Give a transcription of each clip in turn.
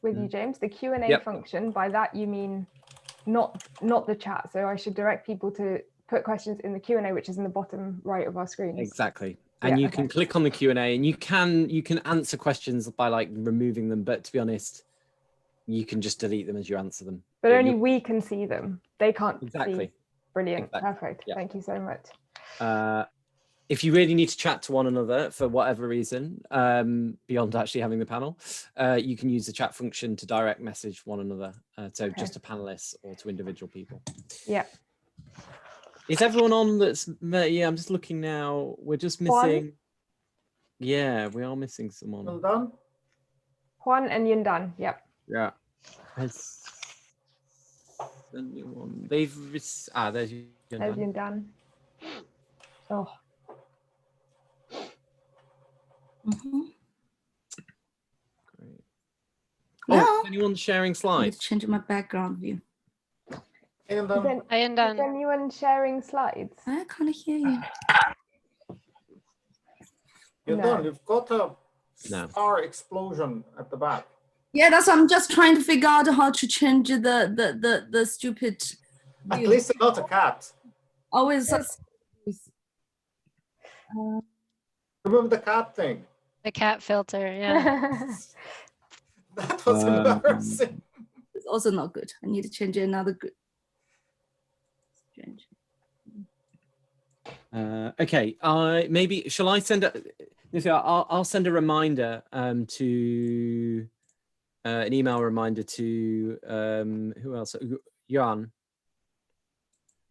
with you, James. The Q&A function, by that you mean not the chat. So I should direct people to put questions in the Q&A, which is in the bottom right of our screens. Exactly. And you can click on the Q&A, and you can answer questions by like removing them. But to be honest, you can just delete them as you answer them. But only we can see them. They can't Exactly. see. Brilliant. Exactly. Perfect. Yeah. Thank you so much. If you really need to chat to one another for whatever reason, beyond actually having the panel, you can use the chat function to direct message one another. So just to panelists or to individual people. Yeah. Is everyone on that's, yeah, I'm just looking now. We're just missing. Juan? Yeah, we are missing someone. Yundan? Juan and Yundan, yep. Yeah. Has anyone, there's Yundan. There's Yundan. Oh. Great. No. Oh, anyone sharing slides? Changing my background view. Is anyone sharing slides? I can't hear you. Yundan, you've got a star explosion at the back. Yeah, that's what I'm just trying to figure out how to change the stupid view. At least not a cat. Always. Remove the cat thing. The cat filter, yeah. That was embarrassing. It's also not good. I need to change another good. Strange. Okay, maybe shall I send I'll send a reminder to an email reminder to who else? Juan.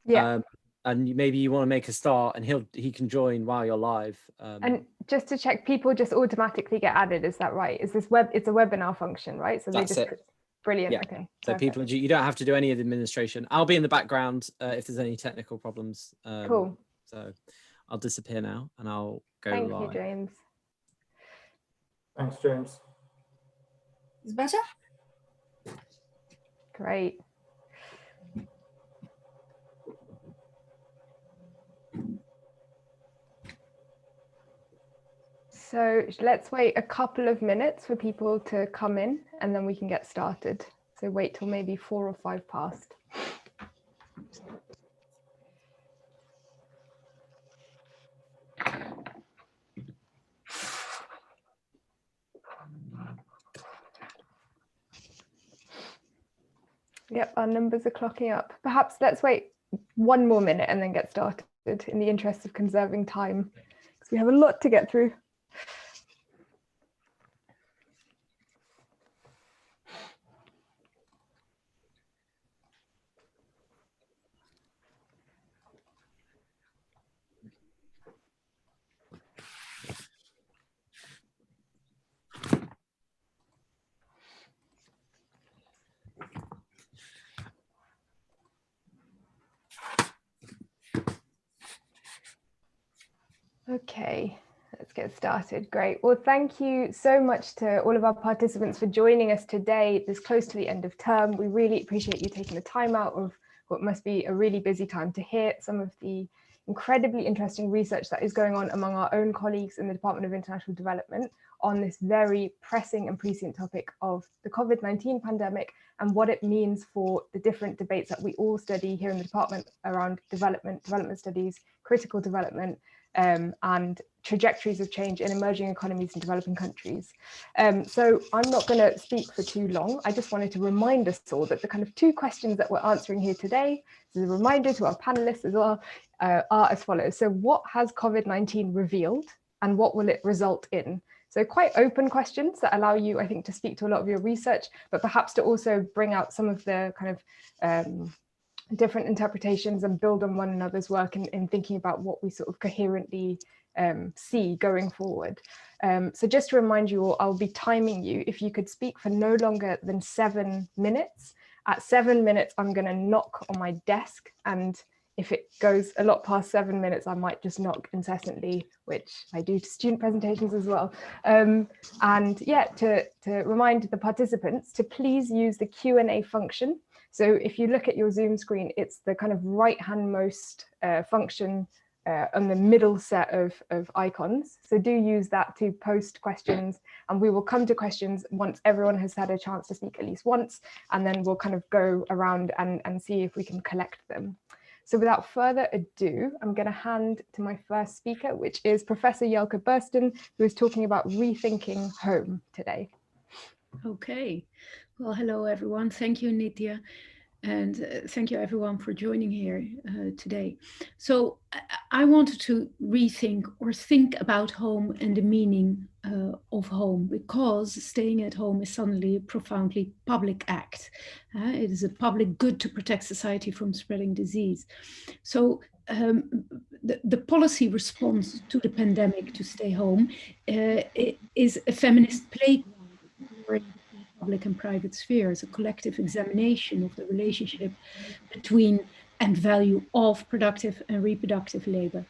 Yeah. And maybe you want to make a start, and he can join while you're live. And just to check, people just automatically get added. Is that right? Is this it's a webinar function, right? So that's they just it. Brilliant. Yeah. Okay. So people, you don't have to do any of the administration. I'll be in the background if there's any technical problems. Cool. So I'll disappear now and I'll go live. Thank you, James. Thanks, James. Is better? Great. So let's wait a couple of minutes for people to come in and then we can get started. So wait till maybe 4 or 5 past. Yep, our numbers are clocking up. Perhaps let's wait 1 more minute and then get started in the interest of conserving time, because we have a lot to get through. Okay, let's get started. Great. Well, thank you so much to all of our participants for joining us today, this close to the end of term. We really appreciate you taking the time out of what must be a really busy time to hear some of the incredibly interesting research that is going on among our own colleagues in the Department of International Development on this very pressing and prescient topic of the COVID-19 pandemic and what it means for the different debates that we all study here in the department around development studies, critical development, and trajectories of change in emerging economies and developing countries. So I'm not going to speak for too long. I just wanted to remind us all that the kind of 2 questions that we're answering here today, as a reminder to our panelists as well, are as follows. So what has COVID-19 revealed and what will it result in? So quite open questions that allow you, I think, to speak to a lot of your research, but perhaps to also bring out some of the kind of different interpretations and build on one another's work in thinking about what we sort of coherently see going forward. So just to remind you all, I'll be timing you. If you could speak for no longer than 7 minutes. At 7 minutes, I'm going to knock on my desk, and if it goes a lot past 7 minutes, I might just knock incessantly, which I do to student presentations as well. And yeah, to remind the participants to please use the Q&A function. So if you look at your Zoom screen, it's the kind of right-hand most function on the middle set of icons. So do use that to post questions, and we will come to questions once everyone has had a chance to speak at least once, and then we'll kind of go around and see if we can collect them. So without further ado, I'm going to hand to my first speaker, which is Professor Jelke Boesten, who is talking about rethinking home today. Okay, well, hello everyone. Thank you, Nithya. And thank you everyone for joining here today. So I wanted to rethink or think about home and the meaning of home, because staying at home is suddenly a profoundly public act. It is a public good to protect society from spreading disease. So the policy response to the pandemic to stay home is a feminist playground public and private spheres, a collective examination of the relationship between and value of productive and reproductive labor.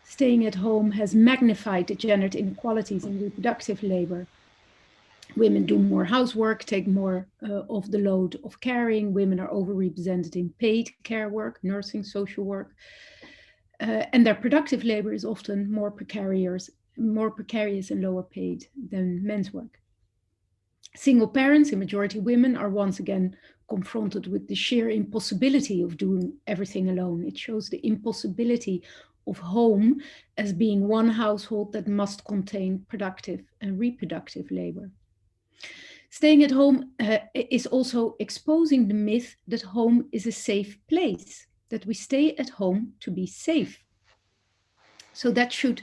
Staying at home has magnified the gendered inequalities in reproductive labor. Women do more housework, take more of the load of caring. Women are overrepresented in paid care work, nursing, social work. And their productive labor is often more precarious and lower paid than men's work. Single parents, in majority women, are once again confronted with the sheer impossibility of doing everything alone. It shows the impossibility of home as being one household that must contain productive and reproductive labor. Staying at home is also exposing the myth that home is a safe place, that we stay at home to be safe. So that should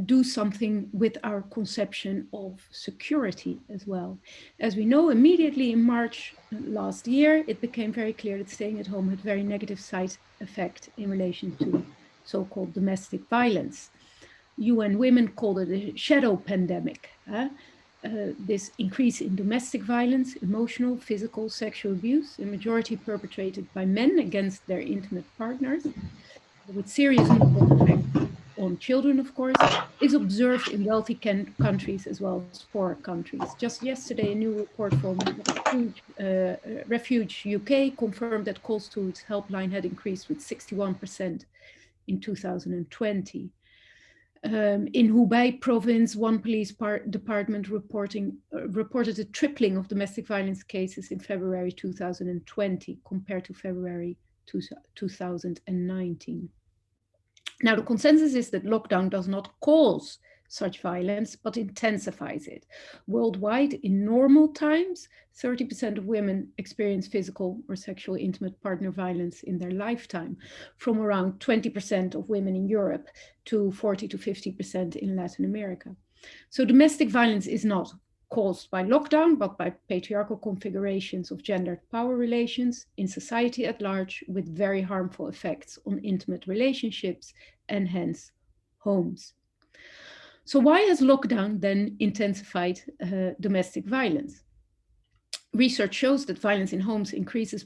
do something with our conception of security as well. As we know, immediately in March last year, it became very clear that staying at home had very negative side effect in relation to so-called domestic violence. UN Women called it a shadow pandemic. This increase in domestic violence, emotional, physical, sexual abuse, in majority perpetrated by men against their intimate partners, with serious knock-on effects on children, of course, is observed in wealthy countries as well as poorer countries. Just yesterday, a new report from Refuge UK confirmed that calls to its helpline had increased with 61% in 2020. In Hubei province, one police department reported a tripling of domestic violence cases in February 2020 compared to February 2019. Now, the consensus is that lockdown does not cause such violence, but intensifies it. Worldwide, in normal times, 30% of women experience physical or sexual intimate partner violence in their lifetime, from around 20% of women in Europe to 40 to 50% in Latin America. So domestic violence is not caused by lockdown, but by patriarchal configurations of gendered power relations in society at large, with very harmful effects on intimate relationships and hence homes. So why has lockdown then intensified domestic violence? Research shows that violence in homes increases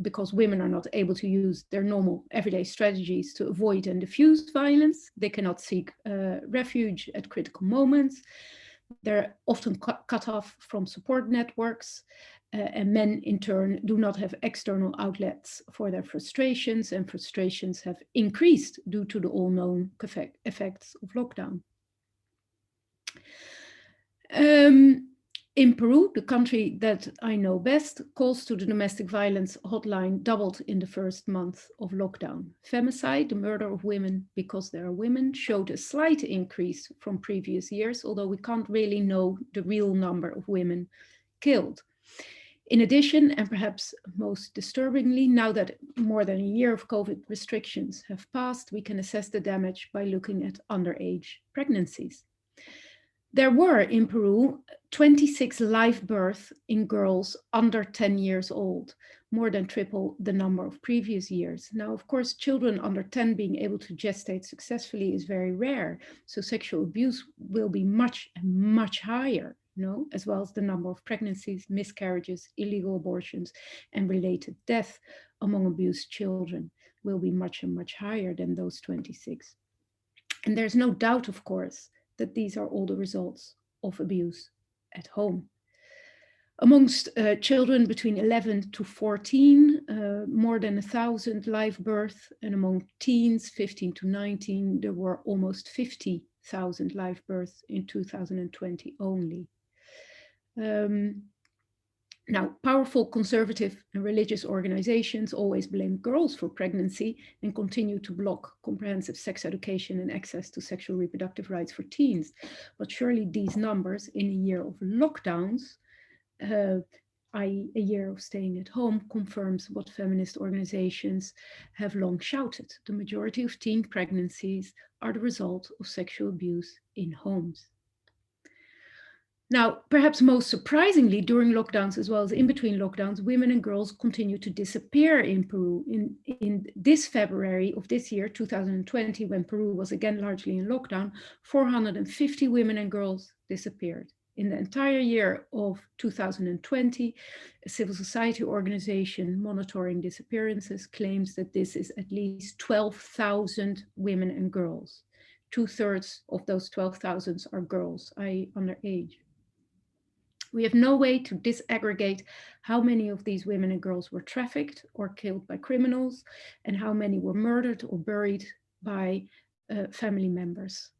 because women are not able to use their normal everyday strategies to avoid and diffuse violence. They cannot seek refuge at critical moments. They're often cut off from support networks, and men in turn do not have external outlets for their frustrations, and frustrations have increased due to the all-known effects of lockdown. In Peru, the country that I know best, calls to the domestic violence hotline doubled in the first month of lockdown. Femicide, the murder of women because they are women, showed a slight increase from previous years, although we can't really know the real number of women killed. In addition, and perhaps most disturbingly, now that more than a year of COVID restrictions have passed, we can assess the damage by looking at underage pregnancies. There were in Peru 26 live births in girls under 10 years old, more than triple the number of previous years. Now, of course, children under 10 being able to gestate successfully is very rare. So sexual abuse will be much, much higher, as well as the number of pregnancies, miscarriages, illegal abortions, and related death among abused children will be much, much higher than those 26. And there's no doubt, of course, that these are all the results of abuse at home. Amongst children between 11 to 14, more than 1,000 live births, and among teens 15 to 19, there were almost 50,000 live births in 2020 only. Now, powerful conservative and religious organizations always blame girls for pregnancy and continue to block comprehensive sex education and access to sexual reproductive rights for teens. But surely these numbers in a year of lockdowns, i.e. a year of staying at home, confirms what feminist organizations have long shouted. The majority of teen pregnancies are the result of sexual abuse in homes. Now, perhaps most surprisingly, during lockdowns as well as in between lockdowns, women and girls continue to disappear in Peru. In this February of this year, 2020, when Peru was again largely in lockdown, 450 women and girls disappeared. In the entire year of 2020, a civil society organization monitoring disappearances claims that this is at least 12,000 women and girls. 2/3 of those 12,000 are girls, i.e. underage. We have no way to disaggregate how many of these women and girls were trafficked or killed by criminals and how many were murdered or buried by family members.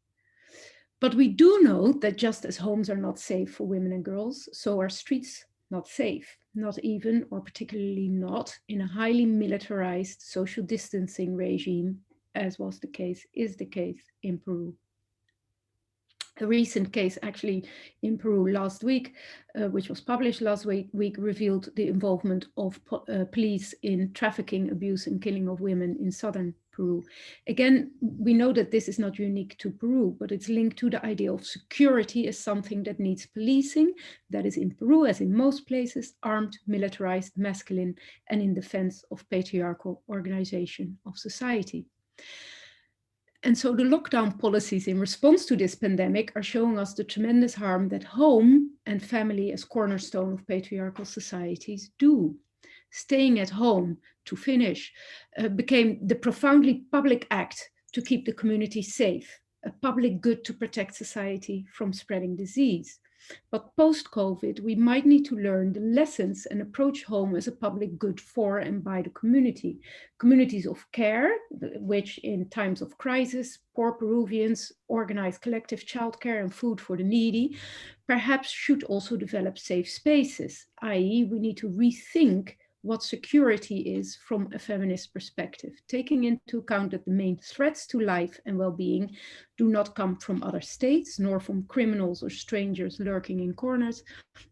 But we do know that just as homes are not safe for women and girls, so are streets not safe, not even or particularly not in a highly militarized social distancing regime, as is the case in Peru. A recent case actually in Peru last week, which was published last week, revealed the involvement of police in trafficking, abuse and killing of women in southern Peru. Again, we know that this is not unique to Peru, but it's linked to the idea of security as something that needs policing, that is in Peru, as in most places, armed, militarized, masculine, and in defense of patriarchal organization of society. And so the lockdown policies in response to this pandemic are showing us the tremendous harm that home and family as cornerstone of patriarchal societies do. Staying at home, to finish, became the profoundly public act to keep the community safe, a public good to protect society from spreading disease. But post-COVID, we might need to learn the lessons and approach home as a public good for and by the community. Communities of care, which in times of crisis, poor Peruvians organize collective childcare and food for the needy, perhaps should also develop safe spaces, i.e. we need to rethink what security is from a feminist perspective, taking into account that the main threats to life and well-being do not come from other states, nor from criminals or strangers lurking in corners,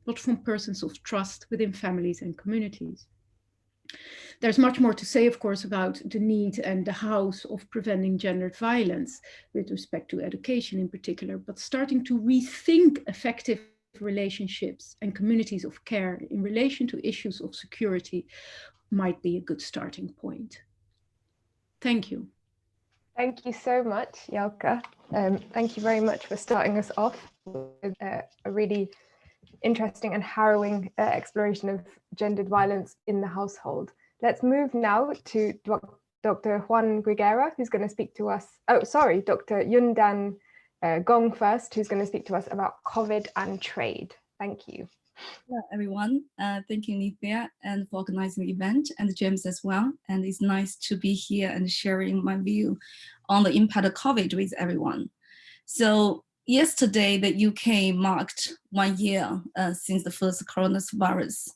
but from persons of trust within families and communities. There's much more to say, of course, about the need and the hows of preventing gendered violence with respect to education in particular, but starting to rethink effective relationships and communities of care in relation to issues of security might be a good starting point. Thank you. Thank you so much, Jelke. Thank you very much for starting us off with a really interesting and harrowing exploration of gendered violence in the household. Let's move now to Dr. Juan Grigera, who's going to speak to us. Dr. Yundan Gong first, who's going to speak to us about COVID and trade. Thank you. Hello, everyone. Thank you, Nithya, and for organizing the event, and James as well. And it's nice to be here and sharing my view on the impact of COVID with everyone. So yesterday, the UK marked 1 year since the first coronavirus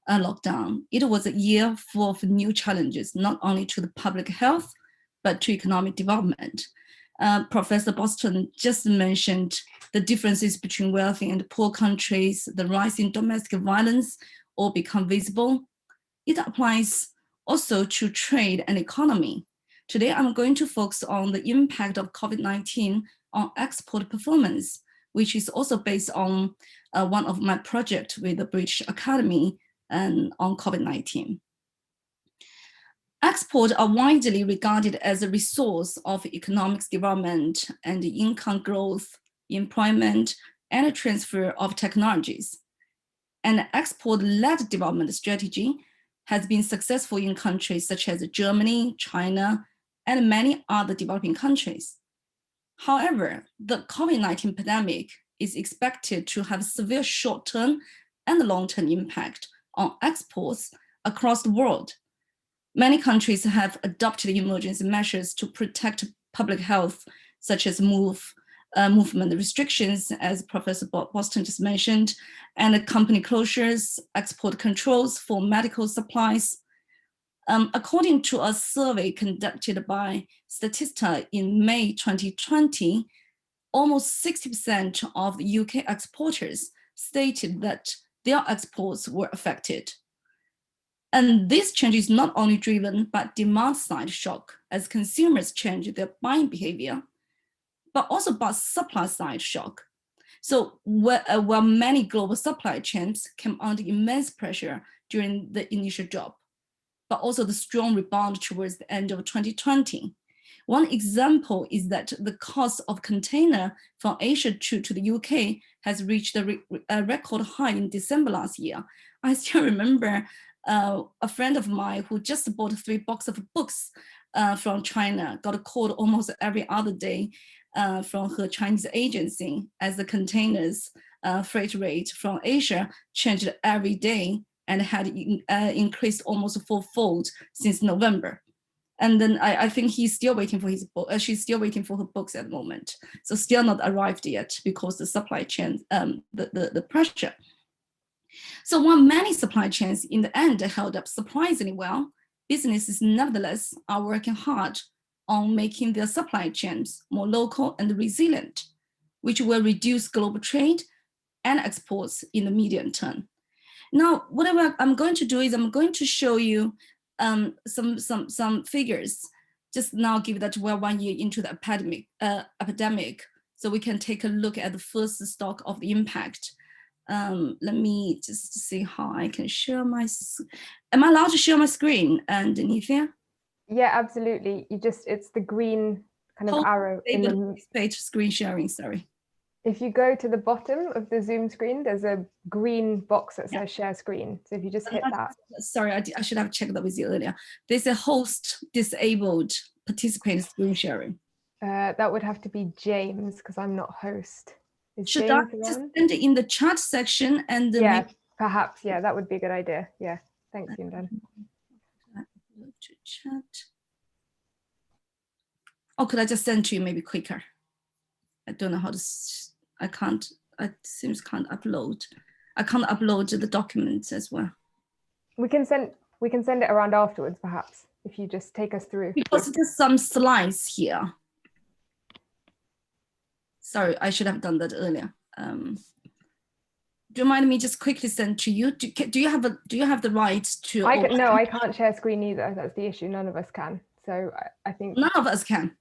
lockdown. It was a year full of new challenges, not only to the public health, but to economic development. Professor Boesten just mentioned the differences between wealthy and poor countries, the rise in domestic violence all become visible. It applies also to trade and economy. Today, I'm going to focus on the impact of COVID-19 on export performance, which is also based on one of my projects with the British Academy on COVID-19. Exports are widely regarded as a resource of economic development and income growth, employment, and transfer of technologies. An export-led development strategy has been successful in countries such as Germany, China, and many other developing countries. However, the COVID-19 pandemic is expected to have severe short-term and the long-term impact on exports across the world. Many countries have adopted emergency measures to protect public health, such as movement restrictions, as Professor Boesten just mentioned, and company closures, export controls for medical supplies. According to a survey conducted by Statista in May 2020, almost 60% of the UK exporters stated that their exports were affected. And this change is not only driven by demand side shock as consumers change their buying behavior, but also by supply side shock. So while many global supply chains came under immense pressure during the initial drop, but also the strong rebound towards the end of 2020. One example is that the cost of container from Asia to the UK has reached a record high in December last year. I still remember a friend of mine who just bought 3 boxes of books from China, got a call almost every other day from her Chinese agency as the containers freight rate from Asia changed every day and had increased almost 4-fold since November. And then I think he's still waiting for his book. She's still waiting for her books at the moment. So still not arrived yet because the supply chain, the pressure. So while many supply chains in the end held up surprisingly well, businesses nevertheless are working hard on making their supply chains more local and resilient, which will reduce global trade and exports in the medium term. Now, what I'm going to do is I'm going to show you some figures. Just now, given that we're 1 year into the epidemic, so we can take a look at the first stock of the impact. Let me just see how I can share my. Am I allowed to share my screen? And Nithya? Yeah, absolutely. It's the green kind of arrow in the page screen sharing. Sorry. If you go to the bottom of the Zoom screen, there's a green box that says share screen. So if you just hit that. Sorry, I should have checked that with you earlier. There's a host disabled participant screen sharing. That would have to be James because I'm not host. Should I just send it in the chat section and yeah, perhaps. Yeah, that would be a good idea. Yeah, thanks, Yundan. To chat. Or could I just send to you maybe quicker? I don't know how to. I can't upload. I can't upload the documents as well. We can send it around afterwards, perhaps, if you just take us through. Because there's some slides here. Sorry, I should have done that earlier. Do you mind me just quickly send to you? Do you have the right to? No, I can't share screen either. That's the issue. None of us can. So I think none of us can.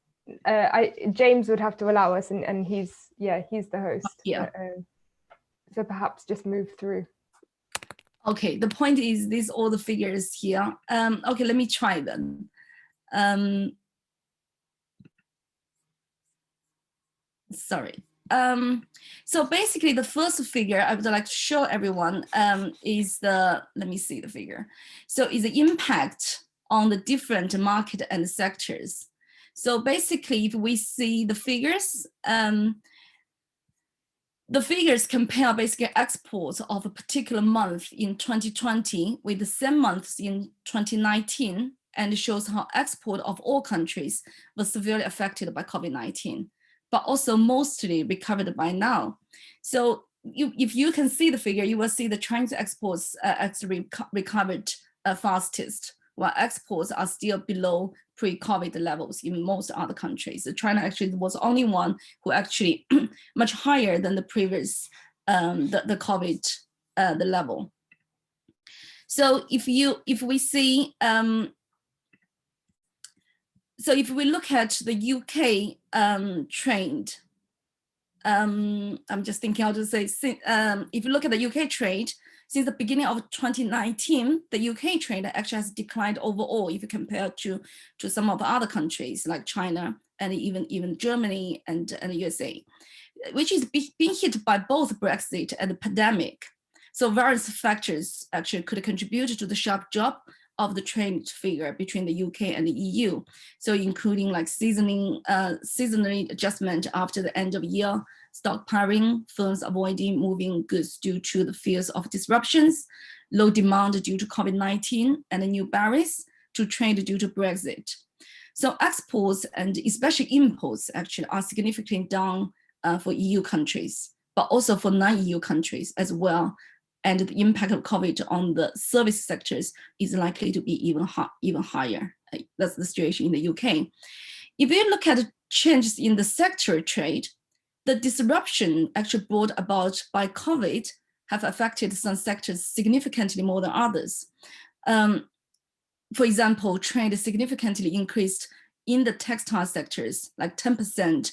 James would have to allow us, and he's the host. Yeah. So perhaps just move through. Okay. The point is, these all the figures here. Okay, let me try then. Sorry. So basically, the first figure I would like to show everyone is let me see the figure. So is the impact on the different market and sectors. So basically, if we see the figures compare basically exports of a particular month in 2020 with the same months in 2019, and it shows how export of all countries was severely affected by COVID-19, but also mostly recovered by now. So if you can see the figure, you will see the Chinese exports actually recovered fastest, while exports are still below pre-COVID levels in most other countries. So China actually was the only one who actually much higher than the previous, the COVID, the level. So if we see, so if we look at the UK trade, I'm just thinking, I'll just say, if you look at the UK trade, since the beginning of 2019, the UK trade actually has declined overall if you compare to some of the other countries like China and even Germany and the USA, which is being hit by both Brexit and the pandemic. So various factors actually could contribute to the sharp drop of the trade figure between the UK and the EU. So including like seasonal adjustment after the end of year stockpiling, firms avoiding moving goods due to the fears of disruptions, low demand due to COVID-19, and new barriers to trade due to Brexit. So exports and especially imports actually are significantly down for EU countries, but also for non-EU countries as well. And the impact of COVID on the service sectors is likely to be even higher. That's the situation in the UK. If you look at changes in the sector trade, the disruption actually brought about by COVID have affected some sectors significantly more than others. For example, trade significantly increased in the textile sectors, like 10%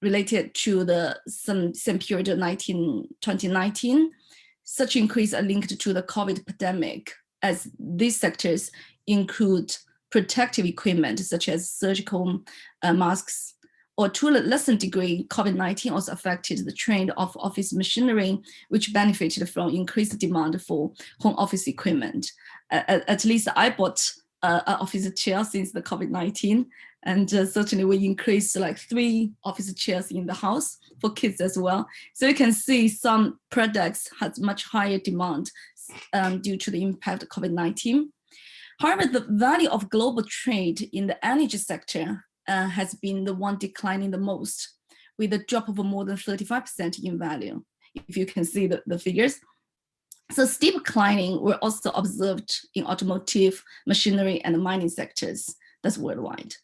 related to the same period of 2019. Such increase are linked to the COVID pandemic, as these sectors include protective equipment such as surgical masks, or to a lesser degree, COVID-19 also affected the trade of office machinery, which benefited from increased demand for home office equipment. At least I bought an office chair since the COVID-19, and certainly we increased like 3 office chairs in the house for kids as well. So you can see some products has much higher demand due to the impact of COVID-19. However, the value of global trade in the energy sector has been the one declining the most, with a drop of more than 35% in value, if you can see the figures. So steep declining were also observed in automotive, machinery, and mining sectors. That's worldwide.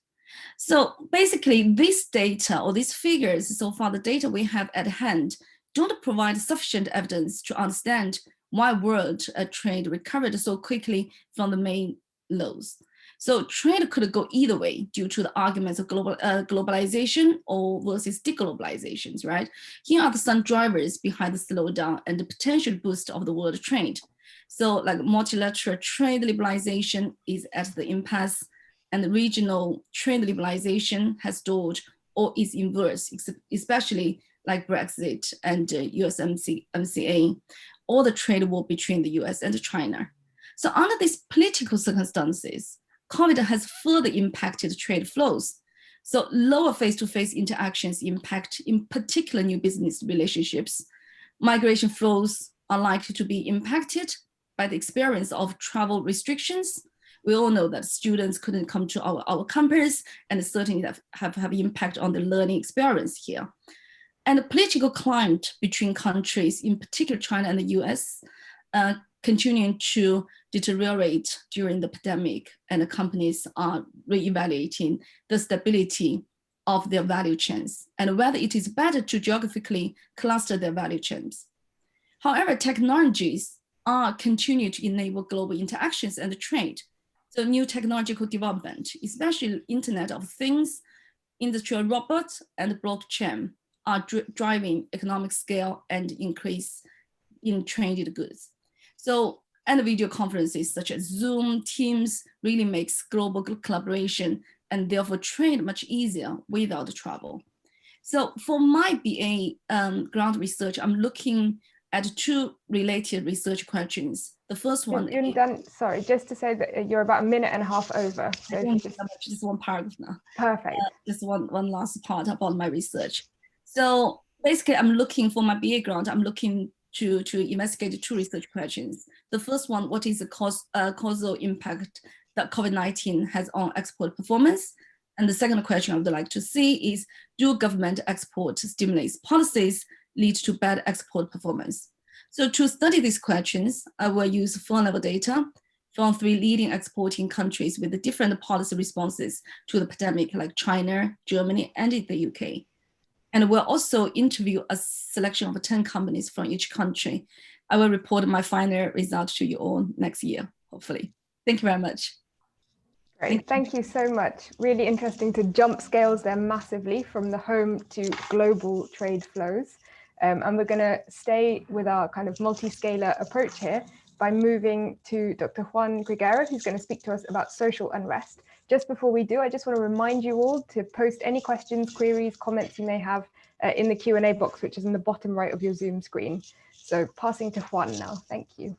So basically, this data or these figures, so far the data we have at hand, don't provide sufficient evidence to understand why world trade recovered so quickly from the main lows. So trade could go either way due to the arguments of globalization or versus deglobalizations, right? Here are some drivers behind the slowdown and the potential boost of the world trade. So like multilateral trade liberalization is at the impasse, and the regional trade liberalization has stalled or is inverse, especially like Brexit and USMCA, or the trade war between the US and China. So under these political circumstances, COVID has further impacted trade flows. So lower face-to-face interactions impact, in particular, new business relationships. Migration flows are likely to be impacted by the experience of travel restrictions. We all know that students couldn't come to our campus, and certainly have impact on the learning experience here. And the political climate between countries, in particular China and the US, continuing to deteriorate during the pandemic, and the companies are reevaluating the stability of their value chains and whether it is better to geographically cluster their value chains. However, technologies are continue to enable global interactions and trade. So new technological development, especially Internet of Things, industrial robots, and blockchain are driving economic scale and increase in traded goods. So, and video conferences such as Zoom, Teams really makes global collaboration and therefore trade much easier without travel. So for my BA ground research, I'm looking at 2 related research questions. The first one— Yundan, sorry, just to say that you're about 1.5 minutes over. So just one paragraph now. Perfect. Just one last part about my research. So basically, I'm looking for my BA grant, I'm looking to investigate 2 research questions. The first one, what is the causal impact that COVID-19 has on export performance? And the second question I would like to see is, do government export stimulus policies lead to bad export performance? So to study these questions, I will use 4-level data from 3 leading exporting countries with the different policy responses to the pandemic, like China, Germany, and the UK. And we'll also interview a selection of 10 companies from each country. I will report my final result to you all next year, hopefully. Thank you very much. Great, thank you so much. Really interesting to jump scales there massively from the home to global trade flows. And we're going to stay with our kind of multi-scalar approach here by moving to Dr. Juan Grigera, who's going to speak to us about social unrest. Just before we do, I just want to remind you all to post any questions, queries, comments you may have in the Q&A box, which is in the bottom right of your Zoom screen. So passing to Juan now. Thank you.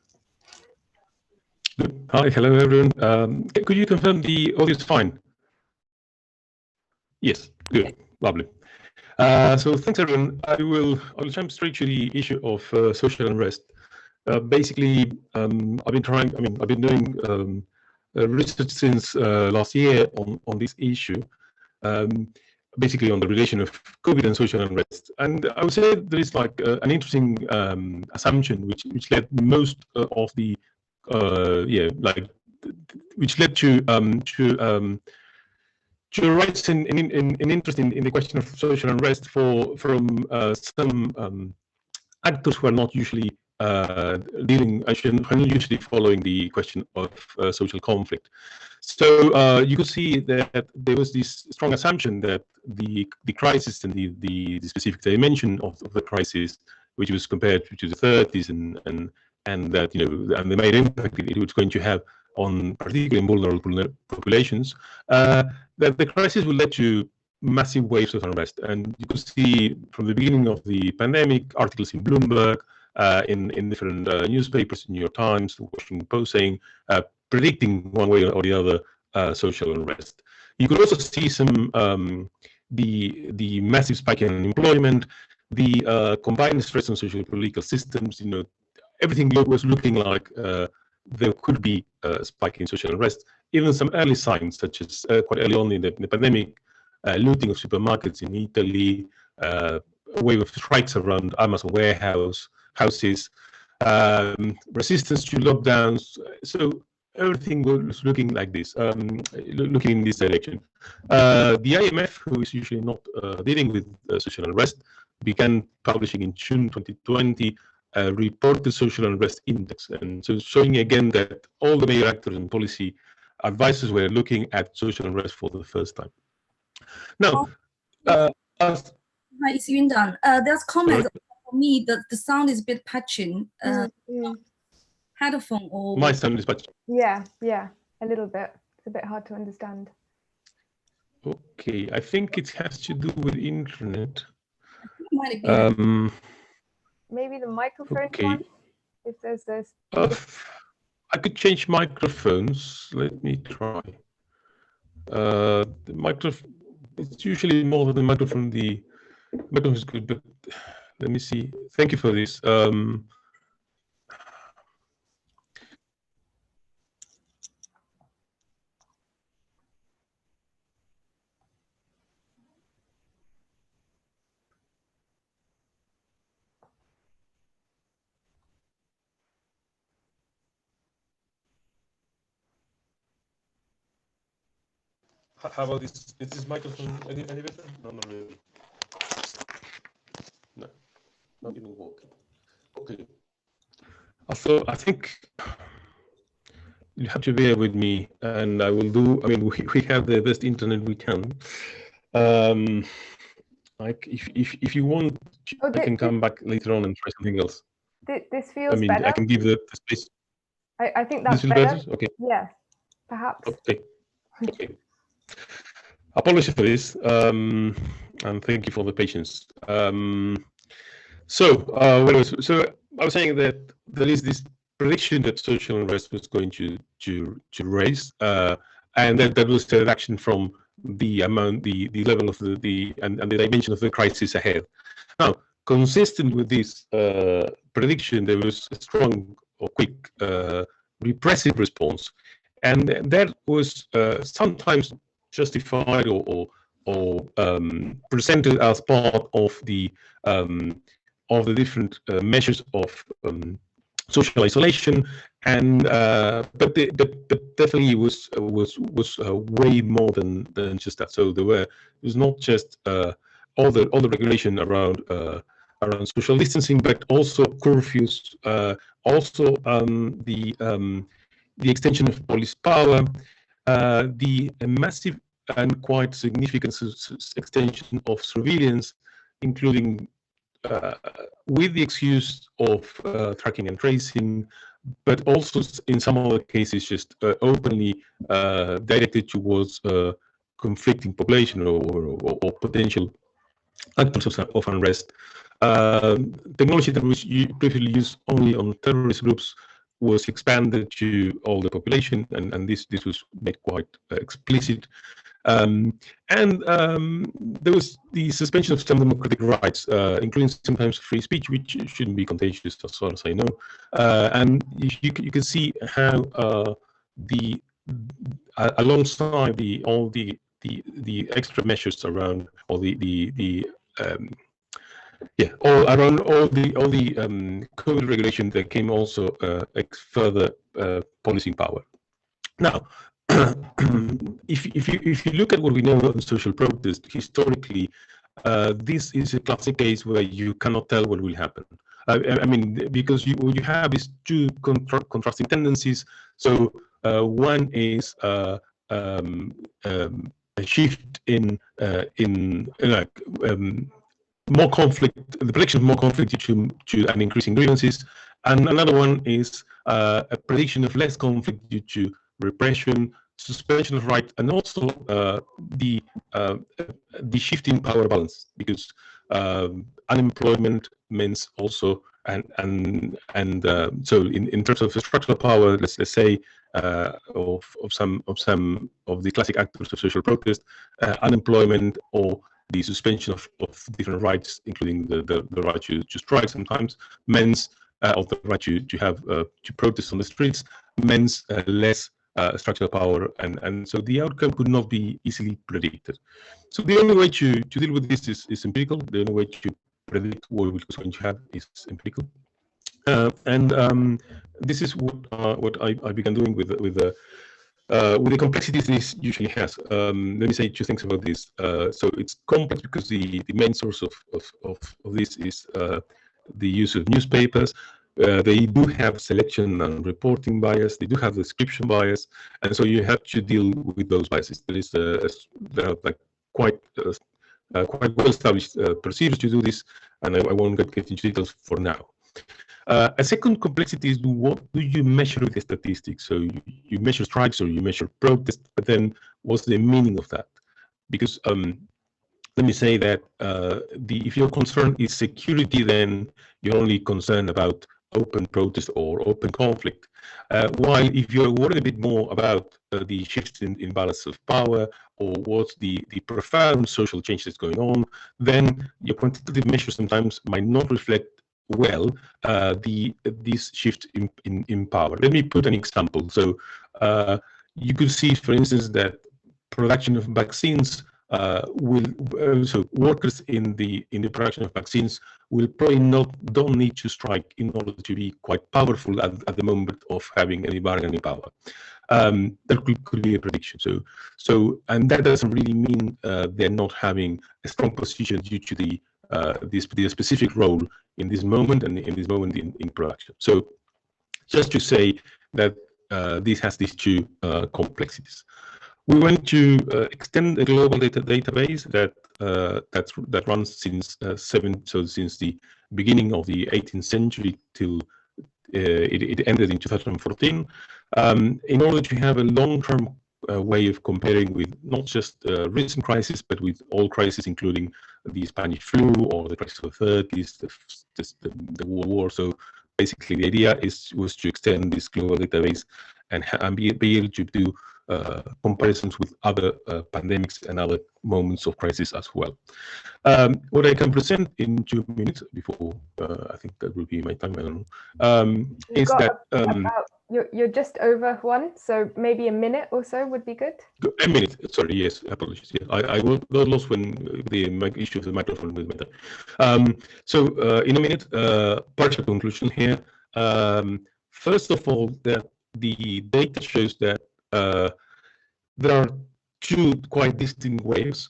Hi, hello everyone. Could you confirm the audio is fine? Yes, good, lovely. So thanks, everyone. I will jump straight to the issue of social unrest. Basically, I've been doing research since last year on this issue, basically on the relation of COVID and social unrest. And I would say there is like an interesting assumption which led most of the which led to rise in interest in the question of social unrest from some actors who are not usually usually following the question of social conflict. So you could see that there was this strong assumption that the crisis and the specific dimension of the crisis, which was compared to the 30s, and that and the main impact it was going to have on particularly vulnerable populations, that the crisis will lead to massive waves of unrest. And you could see from the beginning of the pandemic articles in Bloomberg, in different newspapers, New York Times, Washington Post, saying predicting one way or the other social unrest. You could also see some the massive spike in unemployment, the combined stress on social political systems. Everything was looking like there could be a spike in social unrest. Even some early signs, such as quite early on in the pandemic, looting of supermarkets in Italy, a wave of strikes around Amazon houses, resistance to lockdowns. So everything was looking like this, looking in this direction. The IMF, who is usually not dealing with social unrest, began publishing in June 2020 a reported social unrest index, and so showing again that all the major actors and policy advisors were looking at social unrest for the first time. Now, hi, it's Yundan. There's comments for me that the sound is a bit patchy. Headphone or my sound is patchy. Yeah, a little bit. It's a bit hard to understand. Okay, I think it has to do with internet. Might be. Maybe the microphone one, if there's this. I could change microphones. Let me try. The microphone, it's usually more than the microphone. The microphone is good, but let me see. Thank you for this. How about this? Is this microphone any better? No, not really. No, not even working. Okay. I think you have to bear with me, and I will do. I mean, we have the best internet we can. Like, if you want, I can come back later on and try something else. This feels better. I can give the space. I think that's better. Okay. Yeah, perhaps. Okay. Apologies for this, and thank you for the patience. So I was saying that there is this prediction that social unrest was going to raise, and that was a reaction from the amount, the level of the dimension of the crisis ahead. Now, consistent with this prediction, there was a strong or quick repressive response, and that was sometimes justified or presented as part of the different measures of social isolation, and but definitely was way more than just that. So it was not just all the regulation around social distancing, but also curfews, also the extension of police power, the massive and quite significant extension of surveillance, including with the excuse of tracking and tracing, but also in some other cases just openly directed towards conflicting population or potential actors of unrest. Technology that was previously used only on terrorist groups was expanded to all the population, and this was made quite explicit. There was the suspension of some democratic rights, including sometimes free speech, which shouldn't be contagious as far as I know. And you can see how alongside all the extra measures around all around all the COVID regulation, there came also further policing power. Now, if you look at what we know about social protest historically, this is a classic case where you cannot tell what will happen. I mean, because what you have is two contrasting tendencies. So one is a shift in more conflict, the prediction of more conflict due to an increase in grievances, and another one is a prediction of less conflict due to repression, suspension of rights, and also the shift in power balance, because unemployment means also so in terms of structural power, let's say of some of the classic actors of social protest, unemployment or the suspension of different rights, including the right to strike sometimes, means of the right to protest on the streets, means less structural power, and so the outcome could not be easily predicted. So the only way to deal with this is empirical. The only way to predict what we're going to have is empirical, and this is what I began doing with the complexities this usually has. Let me say two things about this. So it's complex because the main source of this is the use of newspapers. They do have selection and reporting bias. They do have description bias, and so you have to deal with those biases. There are like quite well-established procedures to do this, and I won't get into details for now. A second complexity is what do you measure with the statistics? So you measure strikes or you measure protests, but then what's the meaning of that? Because let me say that if your concern is security, then you're only concerned about open protest or open conflict. While if you're worried a bit more about the shifts in balance of power or what's the profound social change that's going on, then your quantitative measures sometimes might not reflect well this shift in power. Let me put an example. So you could see, for instance, that production of vaccines so workers in the production of vaccines will probably don't need to strike in order to be quite powerful at the moment of having any bargaining power. That could be a prediction. So and that doesn't really mean they're not having a strong position due to the specific role in this moment and in this moment in production. So just to say that this has these two complexities. We want to extend a global database that runs since since the beginning of the 18th century till it ended in 2014, in order to have a long-term way of comparing with not just recent crises, but with all crises, including the Spanish flu or the crisis of the 30s, the World War. So basically, the idea was to extend this global database and be able to do comparisons with other pandemics and other moments of crisis as well. What I can present in 2 minutes before I think that will be my time. I don't know. Is that you're just over one, so maybe a minute or so would be good. A minute. Sorry. Yes. Apologies. Yeah, I got lost when the issue of the microphone was better. So in a minute, partial conclusion here. First of all, that the data shows that there are two quite distinct waves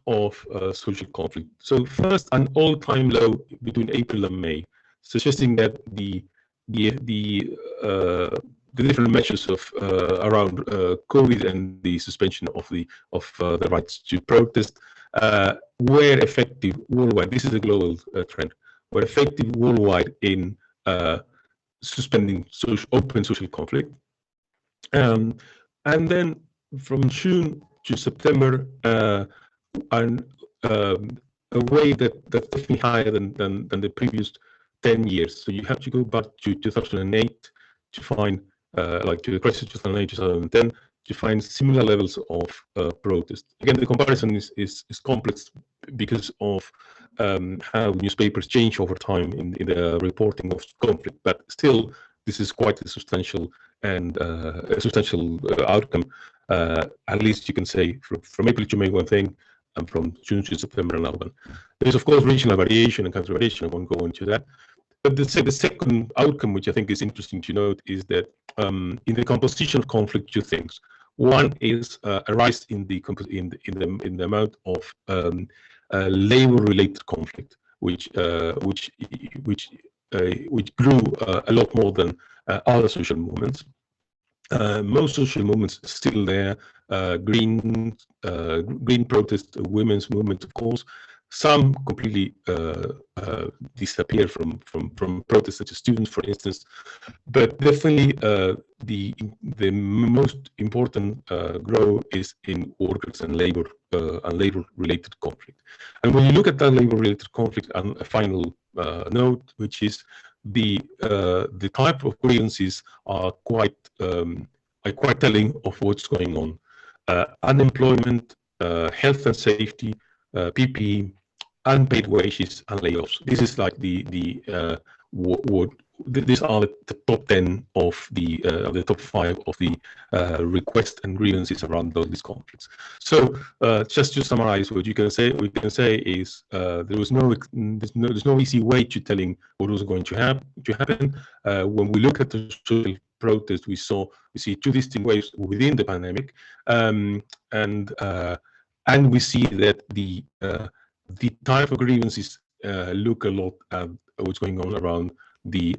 of social conflict. So first, an all-time low between April and May, suggesting that the different measures of around COVID and the suspension of the rights to protest were effective worldwide. This is a global trend. Were effective worldwide in suspending open social conflict. And then from June to September, a way that's definitely higher than the previous 10 years. So you have to go back to 2008 to find, like to the crisis of 2008, 2010, you find similar levels of protest. Again, the comparison is complex because of how newspapers change over time in the reporting of conflict, but still, this is quite a substantial and outcome. At least you can say from April to May one thing, and from June to September another one. There is of course regional variation and country variation. I won't go into that. But the second outcome, which I think is interesting to note, is that in the composition of conflict, two things. One is a rise in the amount of labor-related conflict, which grew a lot more than other social movements. Most social movements still there. Green protest, women's movement, of course. Some completely disappear from protests, such as students, for instance. But definitely, the most important growth is in workers and labor-related conflict. And when you look at that labor-related conflict, and a final note, which is the type of grievances are quite telling of what's going on. Unemployment, health and safety, PPE, unpaid wages, and layoffs. This is like these are the top 10 of the top 5 of the requests and grievances around these conflicts. So just to summarize, what we can say is there's no easy way to telling what was going to happen. When we look at the social protest, we see two distinct waves within the pandemic, and we see that the type of grievances look a lot at what's going on around the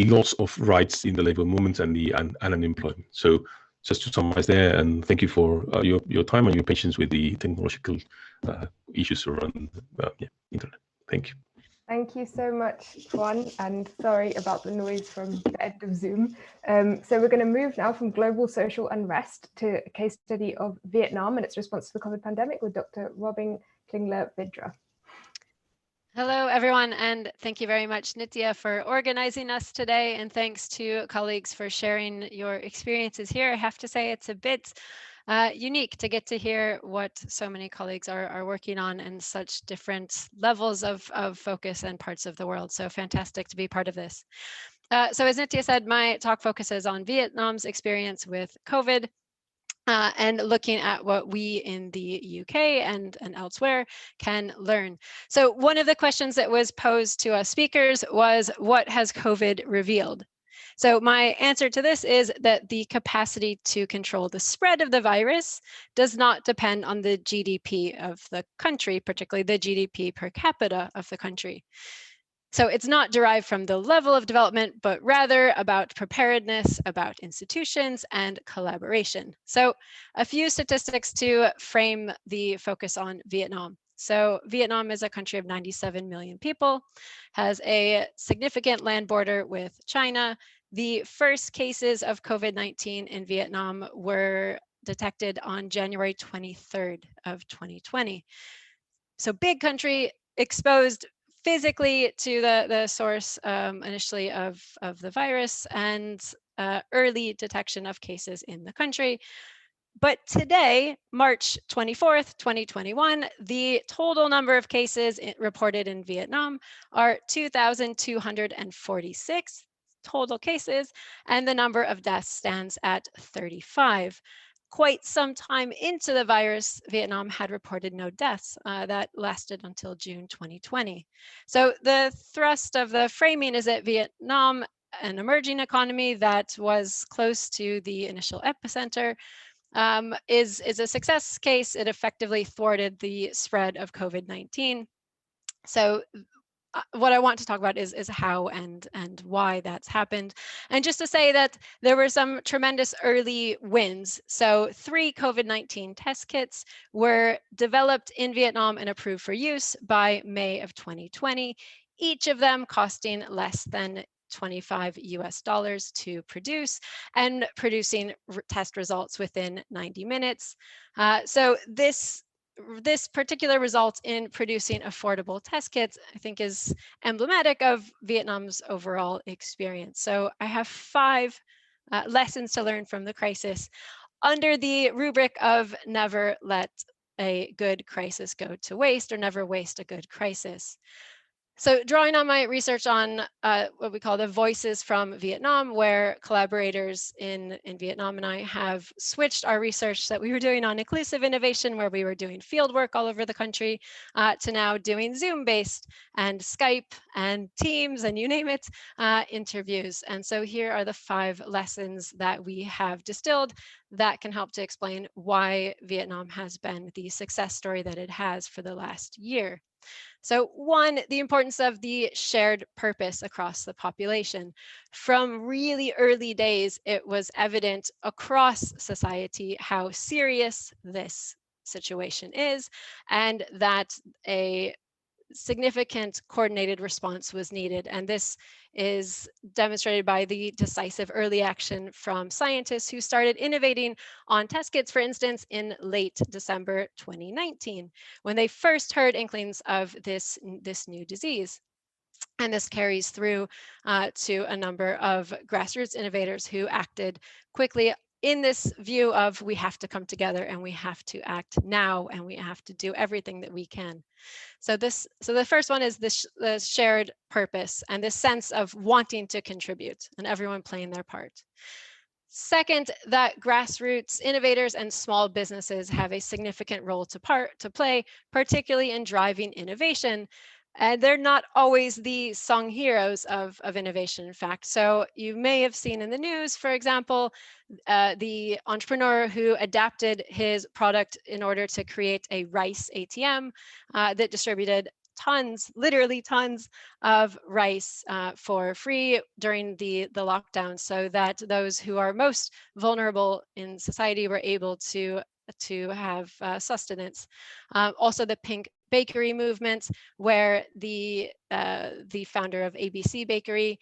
loss of rights in the labor movement and unemployment. So just to summarize there, and thank you for your time and your patience with the technological issues around internet. Thank you. Thank you so much, Juan, and sorry about the noise from the end of Zoom. So we're going to move now from global social unrest to a case study of Vietnam and its response to the COVID pandemic with Dr. Robyn Klinger-Vidra. Hello, everyone, and thank you very much, Nithya, for organizing us today, and thanks to colleagues for sharing your experiences here. I have to say it's a bit unique to get to hear what so many colleagues are working on in such different levels of focus and parts of the world. So fantastic to be part of this. So as Nithya said, my talk focuses on Vietnam's experience with COVID and looking at what we in the UK and elsewhere can learn. So one of the questions that was posed to us speakers was, what has COVID revealed? So my answer to this is that the capacity to control the spread of the virus does not depend on the GDP of the country, particularly the GDP per capita of the country. So it's not derived from the level of development, but rather about preparedness, about institutions, and collaboration. So a few statistics to frame the focus on Vietnam. So Vietnam is a country of 97 million people, has a significant land border with China. The first cases of COVID-19 in Vietnam were detected on January 23rd of 2020. So big country, exposed physically to the source initially of the virus, and early detection of cases in the country. But today, March 24th, 2021, the total number of cases reported in Vietnam are 2,246 total cases, and the number of deaths stands at 35. Quite some time into the virus, Vietnam had reported no deaths. That lasted until June 2020. So the thrust of the framing is that Vietnam, an emerging economy that was close to the initial epicenter, is a success case. It effectively thwarted the spread of COVID-19. So what I want to talk about is how and why that's happened. And just to say that there were some tremendous early wins. So 3 COVID-19 test kits were developed in Vietnam and approved for use by May of 2020, each of them costing less than $25 US to produce, and producing test results within 90 minutes. So this particular result in producing affordable test kits, I think, is emblematic of Vietnam's overall experience. So I have 5 lessons to learn from the crisis under the rubric of never let a good crisis go to waste, or never waste a good crisis. So drawing on my research on what we call the Voices from Vietnam, where collaborators in Vietnam and I have switched our research that we were doing on inclusive innovation, where we were doing field work all over the country, to now doing Zoom-based and Skype and Teams and you name it, interviews. And so here are the 5 lessons that we have distilled that can help to explain why Vietnam has been the success story that it has for the last year. So 1, the importance of the shared purpose across the population. From really early days, it was evident across society how serious this situation is, and that a significant coordinated response was needed. And this is demonstrated by the decisive early action from scientists who started innovating on test kits, for instance, in late December 2019, when they first heard inklings of this new disease. And this carries through to a number of grassroots innovators who acted quickly in this view of we have to come together and we have to act now and we have to do everything that we can. So the first one is the shared purpose and this sense of wanting to contribute and everyone playing their part. Second, that grassroots innovators and small businesses have a significant role to play, particularly in driving innovation. And they're not always the sung heroes of innovation, in fact. So you may have seen in the news, for example, the entrepreneur who adapted his product in order to create a rice ATM that distributed tons, literally tons of rice for free during the lockdown, so that those who are most vulnerable in society were able to have sustenance. Also the Pink Bakery movement, where the founder of ABC Bakery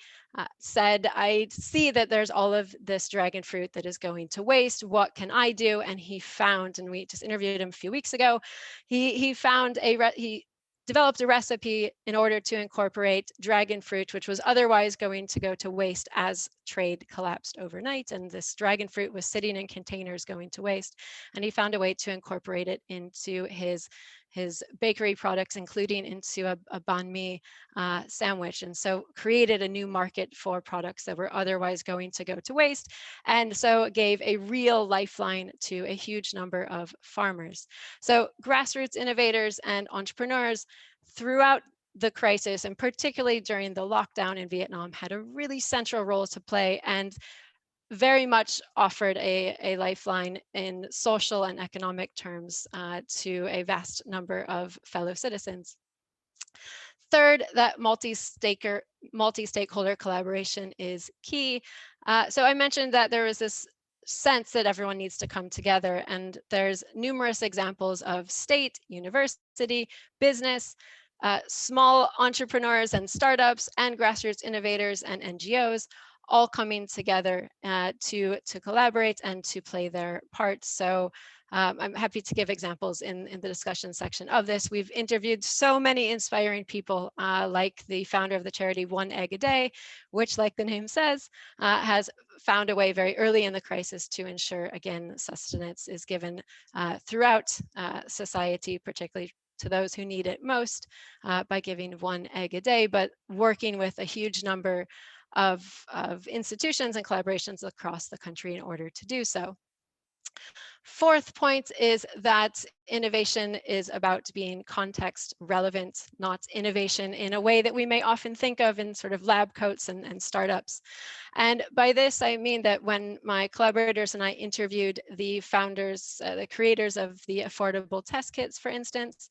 said, I see that there's all of this dragon fruit that is going to waste. What can I do? And he found, and we just interviewed him a few weeks ago, he found he developed a recipe in order to incorporate dragon fruit, which was otherwise going to go to waste as trade collapsed overnight. And this dragon fruit was sitting in containers going to waste. And he found a way to incorporate it into his bakery products, including into a banh mi sandwich. And so created a new market for products that were otherwise going to go to waste. And so gave a real lifeline to a huge number of farmers. So grassroots innovators and entrepreneurs throughout the crisis, and particularly during the lockdown in Vietnam, had a really central role to play and very much offered a lifeline in social and economic terms to a vast number of fellow citizens. Third, that multi-stakeholder collaboration is key. So I mentioned that there was this sense that everyone needs to come together, and there's numerous examples of state, university, business, small entrepreneurs and startups, and grassroots innovators and NGOs all coming together to collaborate and to play their part. So I'm happy to give examples in the discussion section of this. We've interviewed so many inspiring people, like the founder of the charity One Egg a Day, which, like the name says, has found a way very early in the crisis to ensure, again, sustenance is given throughout society, particularly to those who need it most, by giving 1 egg a day, but working with a huge number of institutions and collaborations across the country in order to do so. Fourth point is that innovation is about being context relevant, not innovation in a way that we may often think of in sort of lab coats and startups. And by this, I mean that when my collaborators and I interviewed the founders, the creators of the affordable test kits, for instance,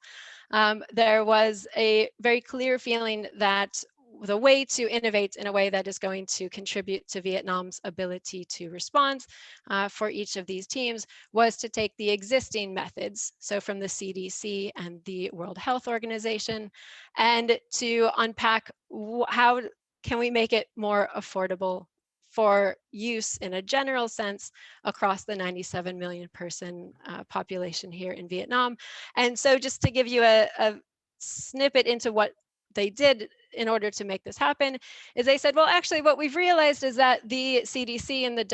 there was a very clear feeling that the way to innovate in a way that is going to contribute to Vietnam's ability to respond for each of these teams was to take the existing methods, so from the CDC and the World Health Organization, and to unpack how can we make it more affordable for use in a general sense across the 97 million person population here in Vietnam. And so just to give you a snippet into what they did in order to make this happen is they said, well, actually, what we've realized is that the CDC and the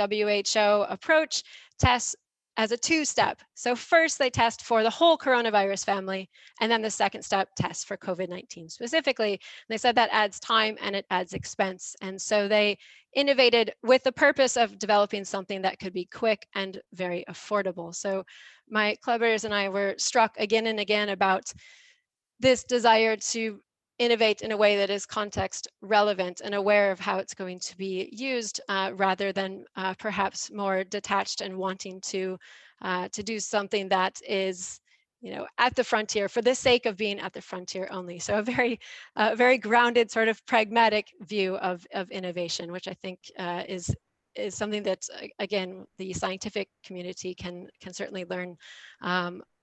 WHO approach tests as a two-step. So first they test for the whole coronavirus family, and then the second step tests for COVID-19 specifically. And they said that adds time and it adds expense. And so they innovated with the purpose of developing something that could be quick and very affordable. So my collaborators and I were struck again and again about this desire to innovate in a way that is context relevant and aware of how it's going to be used, rather than perhaps more detached and wanting to do something that is, at the frontier for the sake of being at the frontier only. So a very grounded, sort of pragmatic view of innovation, which I think is something that, again, the scientific community can certainly learn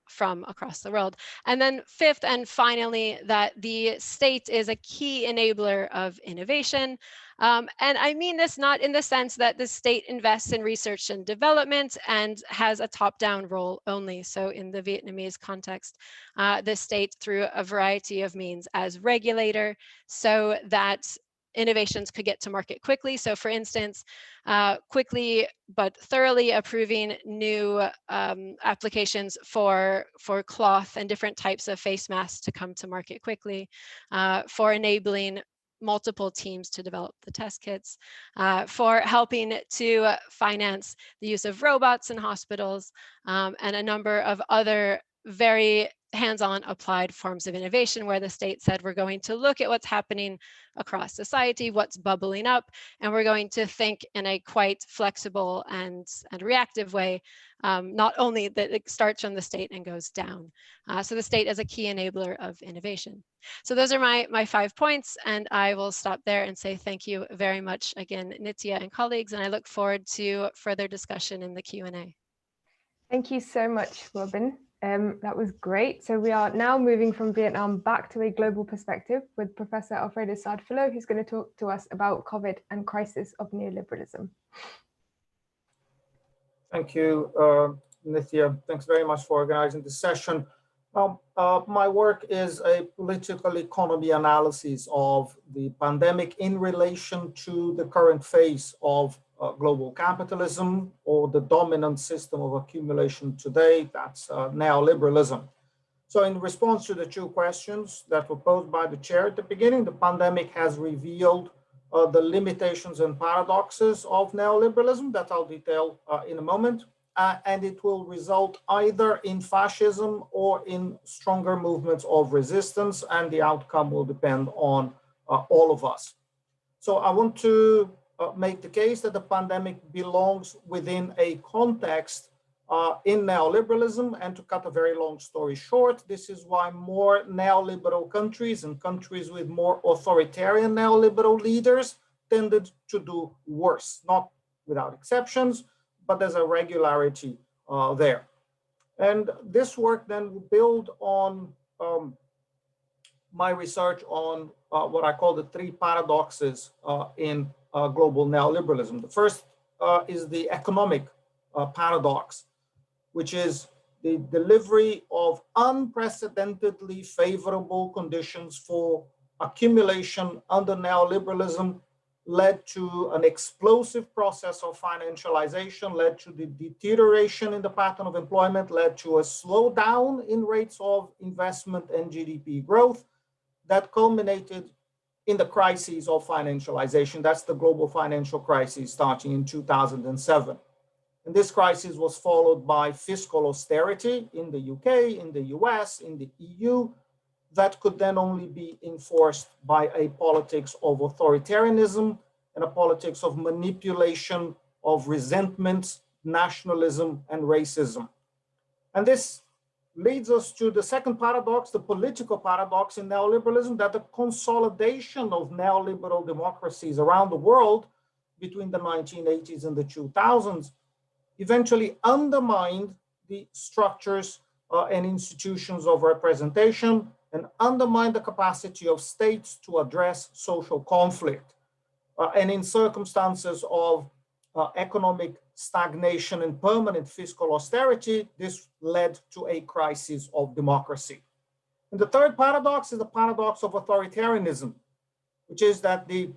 from across the world. And then fifth and finally, that the state is a key enabler of innovation. And I mean this not in the sense that the state invests in research and development and has a top-down role only. So in the Vietnamese context, the state, through a variety of means, as regulator, so that innovations could get to market quickly. So for instance, quickly but thoroughly approving new applications for cloth and different types of face masks to come to market quickly, for enabling multiple teams to develop the test kits, for helping to finance the use of robots in hospitals, and a number of other very hands-on applied forms of innovation, where the state said, we're going to look at what's happening across society, what's bubbling up, and we're going to think in a quite flexible and reactive way, not only that it starts from the state and goes down. So the state as a key enabler of innovation. So those are my 5 points, and I will stop there and say thank you very much again, Nithya and colleagues, and I look forward to further discussion in the Q&A. Thank you so much, Robyn. That was great. So we are now moving from Vietnam back to a global perspective with Professor Alfredo Saad-Filho, who's going to talk to us about COVID and crisis of neoliberalism. Thank you, Nithya. Thanks very much for organizing this session. My work is a political economy analysis of the pandemic in relation to the current phase of global capitalism, or the dominant system of accumulation today, that's neoliberalism. So in response to the 2 questions that were posed by the chair at the beginning, the pandemic has revealed the limitations and paradoxes of neoliberalism that I'll detail in a moment. And it will result either in fascism or in stronger movements of resistance, and the outcome will depend on all of us. So I want to make the case that the pandemic belongs within a context in neoliberalism, and to cut a very long story short, this is why more neoliberal countries and countries with more authoritarian neoliberal leaders tended to do worse, not without exceptions, but there's a regularity there. And this work then will build on my research on what I call the 3 paradoxes in global neoliberalism. The first is the economic paradox, which is the delivery of unprecedentedly favorable conditions for accumulation under neoliberalism led to an explosive process of financialization, led to the deterioration in the pattern of employment, led to a slowdown in rates of investment and GDP growth that culminated in the crises of financialization. That's the global financial crisis starting in 2007. And this crisis was followed by fiscal austerity in the UK, in the US, in the EU, that could then only be enforced by a politics of authoritarianism and a politics of manipulation of resentment, nationalism, and racism. And this leads us to the second paradox, the political paradox in neoliberalism, that the consolidation of neoliberal democracies around the world between the 1980s and the 2000s eventually undermined the structures and institutions of representation, and undermine the capacity of states to address social conflict. And in circumstances of economic stagnation and permanent fiscal austerity, this led to a crisis of democracy. And the third paradox is the paradox of authoritarianism, which is that the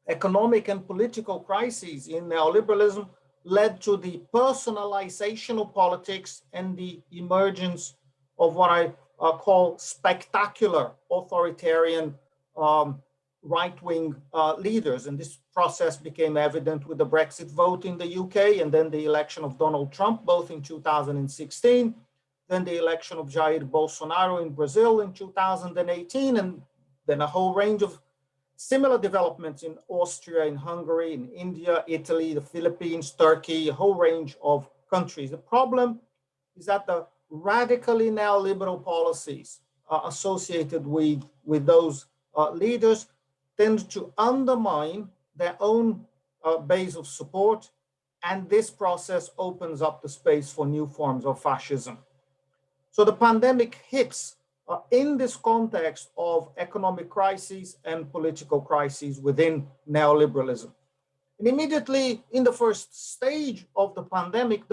economic and political crises in neoliberalism led to the personalization of politics and the emergence of what I call spectacular authoritarian right-wing leaders. And this process became evident with the Brexit vote in the UK, and then the election of Donald Trump, both in 2016, then the election of Jair Bolsonaro in Brazil in 2018, and then a whole range of similar developments in Austria, in Hungary, in India, Italy, the Philippines, Turkey, a whole range of countries. The problem is that the radically neoliberal policies associated with those leaders tend to undermine their own base of support, and this process opens up the space for new forms of fascism. So the pandemic hits in this context of economic crises and political crises within neoliberalism. And immediately in the first stage of the pandemic,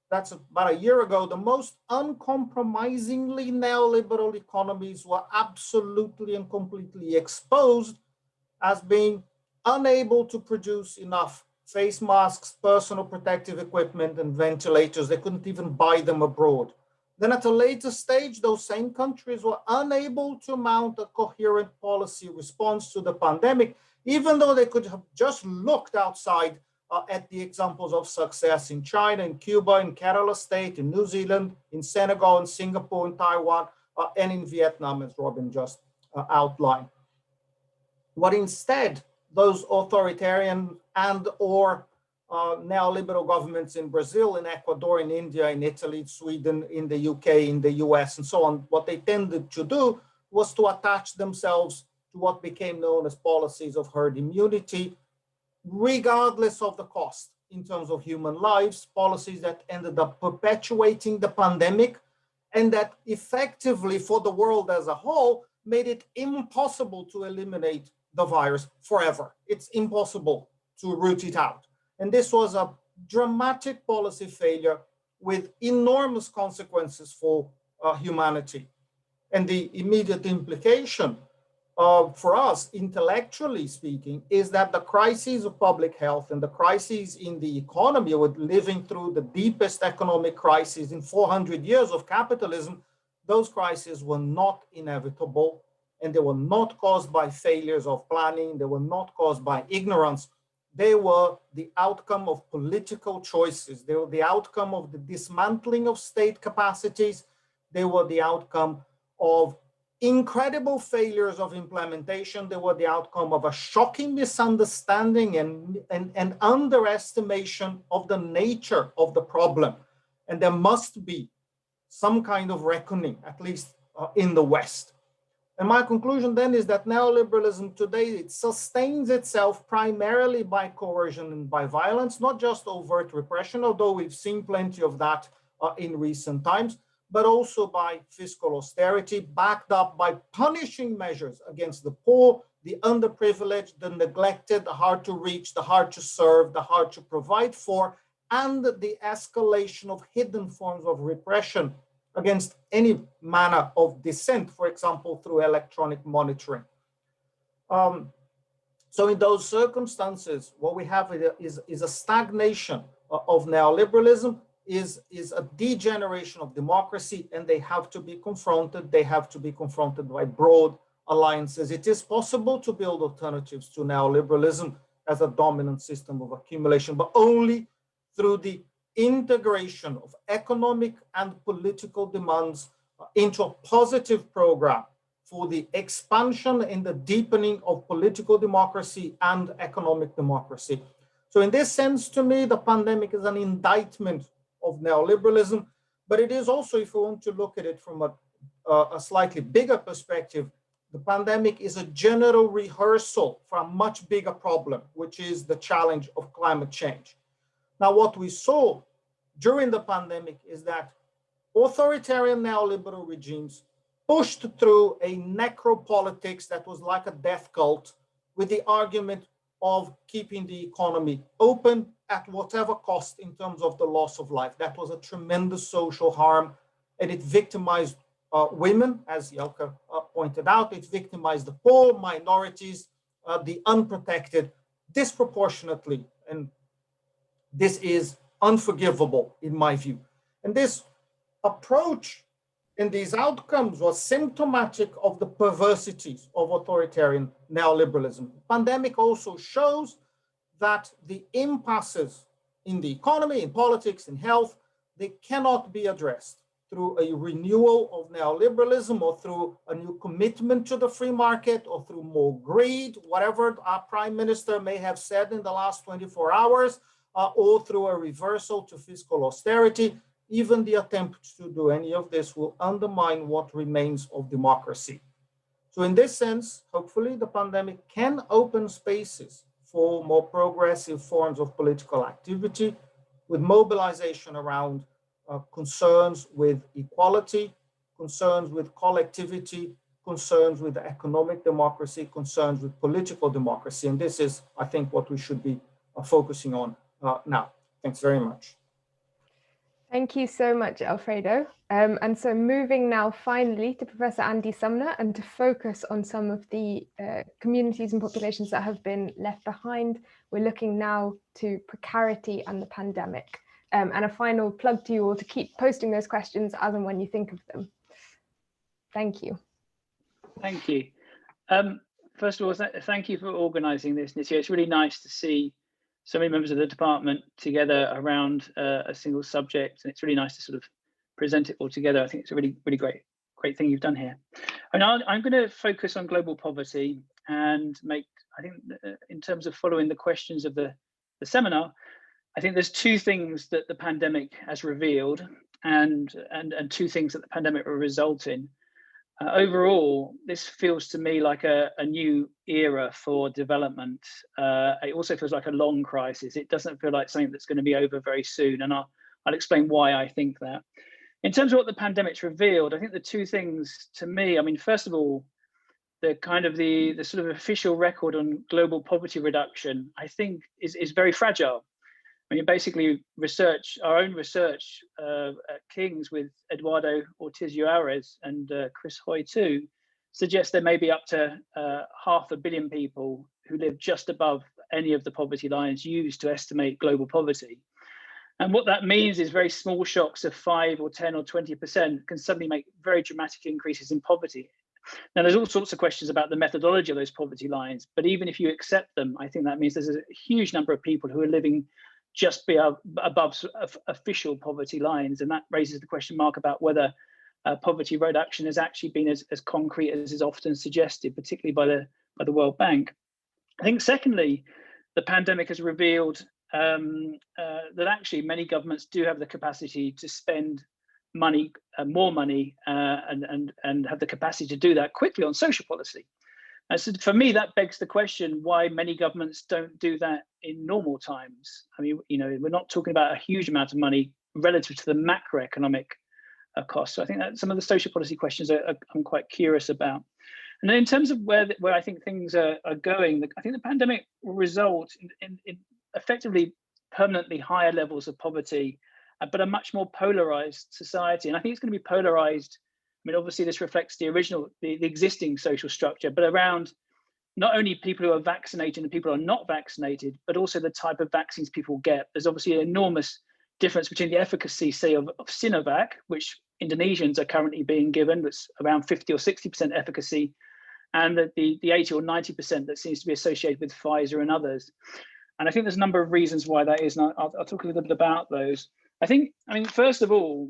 that's about a year ago, the most uncompromisingly neoliberal economies were absolutely and completely exposed as being unable to produce enough face masks, personal protective equipment, and ventilators. They couldn't even buy them abroad. Then at a later stage, those same countries were unable to mount a coherent policy response to the pandemic, even though they could have just looked outside at the examples of success in China, in Cuba, in Kerala State, in New Zealand, in Senegal, in Singapore, in Taiwan, and in Vietnam, as Robyn just outlined. What instead those authoritarian and or neoliberal governments in Brazil, in Ecuador, in India, in Italy, Sweden, in the UK, in the US, and so on, what they tended to do was to attach themselves to what became known as policies of herd immunity, regardless of the cost in terms of human lives, policies that ended up perpetuating the pandemic and that effectively for the world as a whole made it impossible to eliminate the virus forever. It's impossible to root it out. And this was a dramatic policy failure with enormous consequences for humanity. And the immediate implication for us, intellectually speaking, is that the crises of public health and the crises in the economy, with living through the deepest economic crisis in 400 years of capitalism, those crises were not inevitable, and they were not caused by failures of planning. They were not caused by ignorance. They were the outcome of political choices. They were the outcome of the dismantling of state capacities. They were the outcome of incredible failures of implementation. They were the outcome of a shocking misunderstanding and underestimation of the nature of the problem. And there must be some kind of reckoning, at least in the West. And my conclusion then is that neoliberalism today, it sustains itself primarily by coercion and by violence, not just overt repression, although we've seen plenty of that in recent times, but also by fiscal austerity, backed up by punishing measures against the poor, the underprivileged, the neglected, the hard to reach, the hard to serve, the hard to provide for, and the escalation of hidden forms of repression against any manner of dissent, for example, through electronic monitoring. So in those circumstances, what we have is a stagnation of neoliberalism, is a degeneration of democracy, and they have to be confronted. They have to be confronted by broad alliances. It is possible to build alternatives to neoliberalism as a dominant system of accumulation, but only through the integration of economic and political demands into a positive program for the expansion and the deepening of political democracy and economic democracy. So in this sense, to me, the pandemic is an indictment of neoliberalism, but it is also, if we want to look at it from a slightly bigger perspective, the pandemic is a general rehearsal for a much bigger problem, which is the challenge of climate change. Now, what we saw during the pandemic is that authoritarian neoliberal regimes pushed through a necropolitics that was like a death cult with the argument of keeping the economy open at whatever cost in terms of the loss of life. That was a tremendous social harm, and it victimized women, as Jelke pointed out. It victimized the poor, minorities, the unprotected disproportionately. And this is unforgivable in my view. And this approach and these outcomes was symptomatic of the perversities of authoritarian neoliberalism. The pandemic also shows that the impasses in the economy, in politics, in health, they cannot be addressed through a renewal of neoliberalism or through a new commitment to the free market or through more greed, whatever our prime minister may have said in the last 24 hours, or through a reversal to fiscal austerity. Even the attempt to do any of this will undermine what remains of democracy. So in this sense, hopefully the pandemic can open spaces for more progressive forms of political activity with mobilization around concerns with equality, concerns with collectivity, concerns with economic democracy, concerns with political democracy. And this is, I think, what we should be focusing on now. Thanks very much. Thank you so much, Alfredo. And so moving now finally to Professor Andy Sumner and to focus on some of the communities and populations that have been left behind. We're looking now to precarity and the pandemic. And a final plug to you all to keep posting those questions as and when you think of them. Thank you. Thank you. First of all, thank you for organising this, Nithya. It's really nice to see so many members of the department together around a single subject, and it's really nice to sort of present it all together. I think it's a really great thing you've done here. And I'm going to focus on global poverty and make, I think, in terms of following the questions of the seminar, I think there's two things that the pandemic has revealed, and two things that the pandemic will result in. Overall, this feels to me like a new era for development. It also feels like a long crisis. It doesn't feel like something that's going to be over very soon, and I'll explain why I think that. In terms of what the pandemic's revealed, I think the two things to me, I mean, first of all, the kind of the sort of official record on global poverty reduction, I think is very fragile. I mean, basically our own research at King's with Eduardo Ortiz-Juarez and Chris Hoy too, suggests there may be up to 500 million people who live just above any of the poverty lines used to estimate global poverty. And what that means is very small shocks of 5 or 10 or 20% can suddenly make very dramatic increases in poverty. Now, there's all sorts of questions about the methodology of those poverty lines, but even if you accept them, I think that means there's a huge number of people who are living just above official poverty lines, and that raises the question mark about whether poverty reduction has actually been as concrete as is often suggested, particularly by the World Bank. I think secondly, the pandemic has revealed that actually many governments do have the capacity to spend money, more money, and have the capacity to do that quickly on social policy. And so for me, that begs the question why many governments don't do that in normal times. I mean, you know, we're not talking about a huge amount of money relative to the macroeconomic costs. So I think that some of the social policy questions I'm quite curious about. And then in terms of where I think things are going, I think the pandemic will result in effectively permanently higher levels of poverty, but a much more polarized society. And I think it's going to be polarized. I mean, obviously this reflects the existing social structure, but around not only people who are vaccinated and people who are not vaccinated, but also the type of vaccines people get. There's obviously an enormous difference between the efficacy, say, of Sinovac, which Indonesians are currently being given, that's around 50 or 60% efficacy, and the 80 or 90% that seems to be associated with Pfizer and others. And I think there's a number of reasons why that is, and I'll talk a little bit about those. I mean, first of all,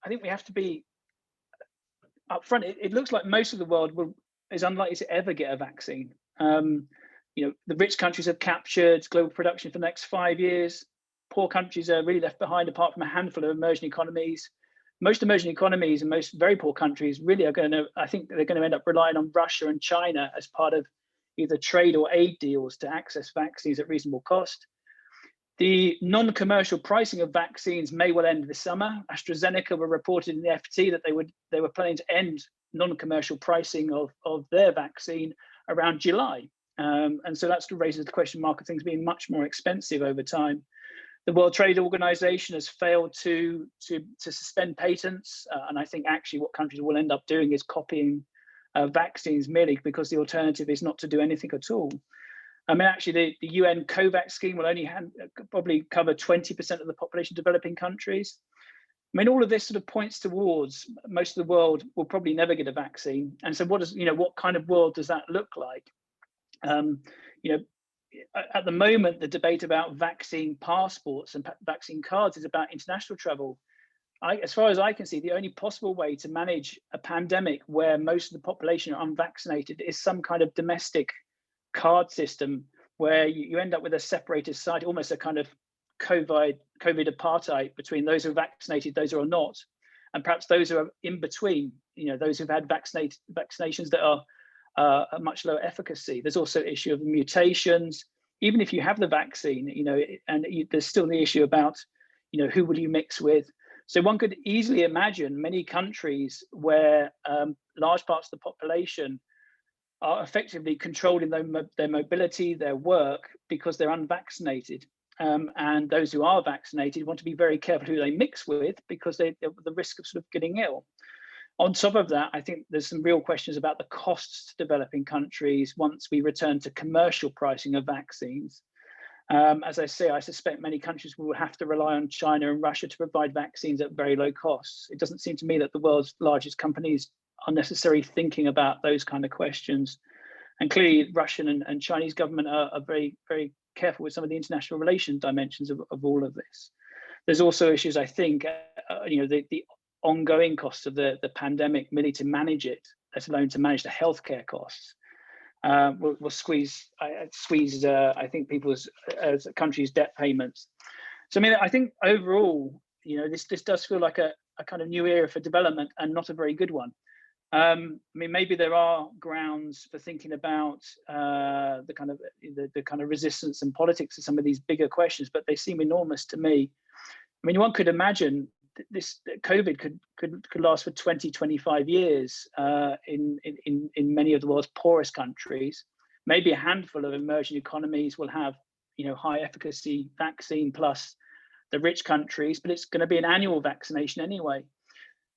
I think we have to be upfront. It looks like most of the world is unlikely to ever get a vaccine. You know, the rich countries have captured global production for the next 5 years. Poor countries are really left behind, apart from a handful of emerging economies. Most emerging economies and most very poor countries really are going to, I think they're going to end up relying on Russia and China as part of either trade or aid deals to access vaccines at reasonable cost. The non-commercial pricing of vaccines may well end this summer. AstraZeneca were reported in the FT that they were planning to end non-commercial pricing of their vaccine around July. And so that raises the question mark of things being much more expensive over time. The World Trade Organization has failed to suspend patents, and I think actually what countries will end up doing is copying vaccines merely because the alternative is not to do anything at all. I mean, actually, the UN COVAX scheme will only probably cover 20% of the population of developing countries. I mean, all of this sort of points towards most of the world will probably never get a vaccine. And so what kind of world does that look like? At the moment, the debate about vaccine passports and vaccine cards is about international travel. As far as I can see, the only possible way to manage a pandemic where most of the population are unvaccinated is some kind of domestic card system where you end up with a separated society, almost a kind of COVID apartheid between those who are vaccinated, those who are not, and perhaps those who are in between, those who've had vaccinations that are a much lower efficacy. There's also an issue of mutations. Even if you have the vaccine, there's still the issue about, who will you mix with? So one could easily imagine many countries where large parts of the population are effectively controlling their mobility, their work, because they're unvaccinated. And those who are vaccinated want to be very careful who they mix with because they're the risk of sort of getting ill. On top of that, I think there's some real questions about the costs to developing countries once we return to commercial pricing of vaccines. As I say, I suspect many countries will have to rely on China and Russia to provide vaccines at very low costs. It doesn't seem to me that the world's largest companies are necessarily thinking about those kind of questions. And clearly, Russian and Chinese government are very, very careful with some of the international relations dimensions of all of this. There's also issues, I think, the ongoing costs of the pandemic, merely to manage it, let alone to manage the healthcare costs, will squeeze I think people's countries' debt payments. So I mean, I think overall, this does feel like a kind of new era for development and not a very good one. I mean, maybe there are grounds for thinking about the kind of resistance and politics of some of these bigger questions, but they seem enormous to me. I mean, one could imagine this COVID could last for 20, 25 years in many of the world's poorest countries. Maybe a handful of emerging economies will have, high efficacy vaccine plus the rich countries, but it's going to be an annual vaccination anyway.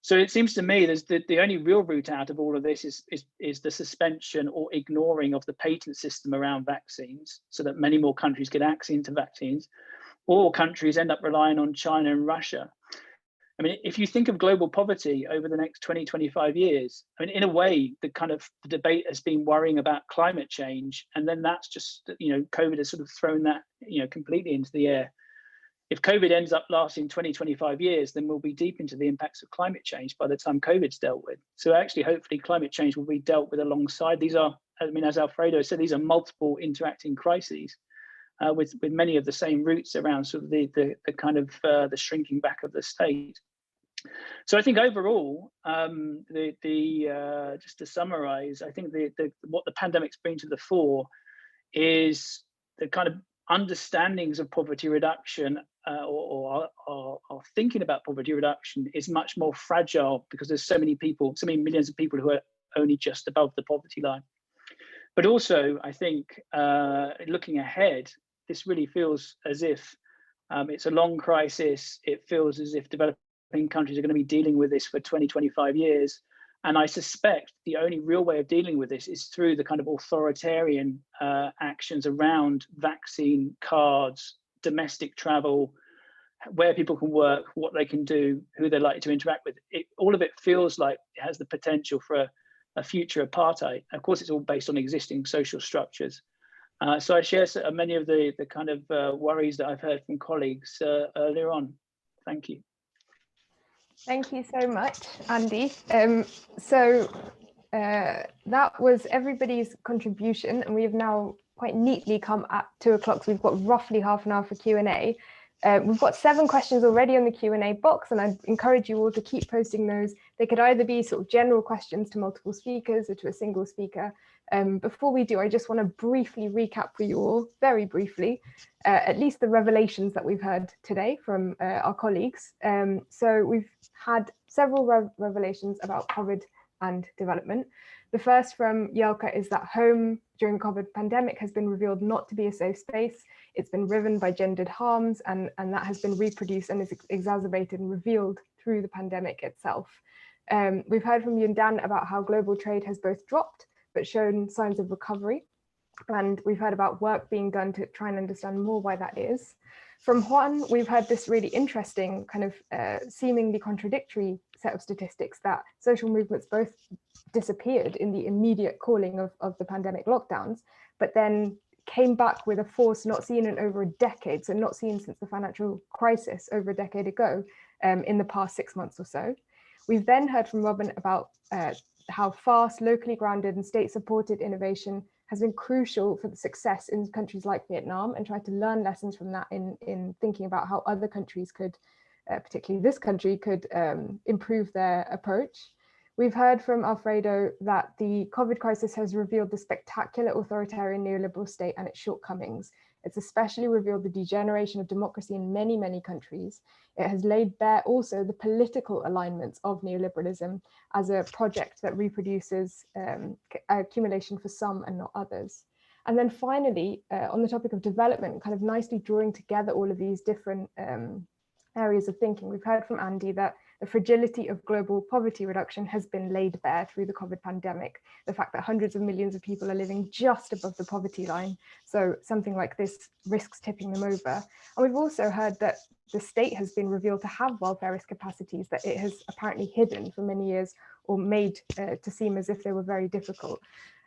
So it seems to me there's the only real route out of all of this is the suspension or ignoring of the patent system around vaccines so that many more countries get access to vaccines, or countries end up relying on China and Russia. I mean, if you think of global poverty over the next 20, 25 years, I mean, in a way, the debate has been worrying about climate change. And then that's just, COVID has sort of thrown that, completely into the air. If COVID ends up lasting 20, 25 years, then we'll be deep into the impacts of climate change by the time COVID's dealt with. So actually, hopefully climate change will be dealt with alongside. These are, as Alfredo said, these are multiple interacting crises with many of the same roots around sort of the kind of the shrinking back of the state. So I think overall, just to summarize, I think what the pandemic's bring to the fore is the kind of understandings of poverty reduction or thinking about poverty reduction is much more fragile because there's so many millions of people who are only just above the poverty line. But also, I think looking ahead, this really feels as if it's a long crisis. It feels as if developing countries are going to be dealing with this for 20, 25 years. And I suspect the only real way of dealing with this is through the kind of authoritarian actions around vaccine cards, domestic travel, where people can work, what they can do, who they're likely to interact with. All of it feels like it has the potential for a future apartheid. Of course, it's all based on existing social structures. So I share many of the kind of worries that I've heard from colleagues earlier on. Thank you. Thank you so much, Andy. That was everybody's contribution, and we have now quite neatly come at 2 o'clock. So we've got roughly half an hour for Q&A. We've got 7 questions already on the Q&A box, and I encourage you all to keep posting those. They could either be sort of general questions to multiple speakers or to a single speaker. Before we do, I just want to briefly recap for you all, very briefly, at least the revelations that we've heard today from our colleagues. So we've had several revelations about COVID and development. The first from Jelke is that home during COVID pandemic has been revealed not to be a safe space. It's been riven by gendered harms, and that has been reproduced and is exacerbated and revealed through the pandemic itself. We've heard from Yundan about how global trade has both dropped but shown signs of recovery. And we've heard about work being done to try and understand more why that is. From Juan, we've heard this really interesting kind of seemingly contradictory set of statistics that social movements both disappeared in the immediate calling of the pandemic lockdowns, but then came back with a force not seen in over a decade, so not seen since the financial crisis over a decade ago, in the past 6 months or so. We've then heard from Robyn about how fast, locally grounded and state-supported innovation has been crucial for the success in countries like Vietnam, and tried to learn lessons from that in thinking about how other countries could, particularly this country, could improve their approach. We've heard from Alfredo that the COVID crisis has revealed the spectacular authoritarian neoliberal state and its shortcomings. It's especially revealed the degeneration of democracy in many, many countries. It has laid bare also the political alignments of neoliberalism as a project that reproduces accumulation for some and not others. And then finally, on the topic of development, kind of nicely drawing together all of these different areas of thinking, we've heard from Andy that the fragility of global poverty reduction has been laid bare through the COVID pandemic. The fact that hundreds of millions of people are living just above the poverty line. So something like this risks tipping them over. And we've also heard that the state has been revealed to have welfare risk capacities that it has apparently hidden for many years, or made to seem as if they were very difficult.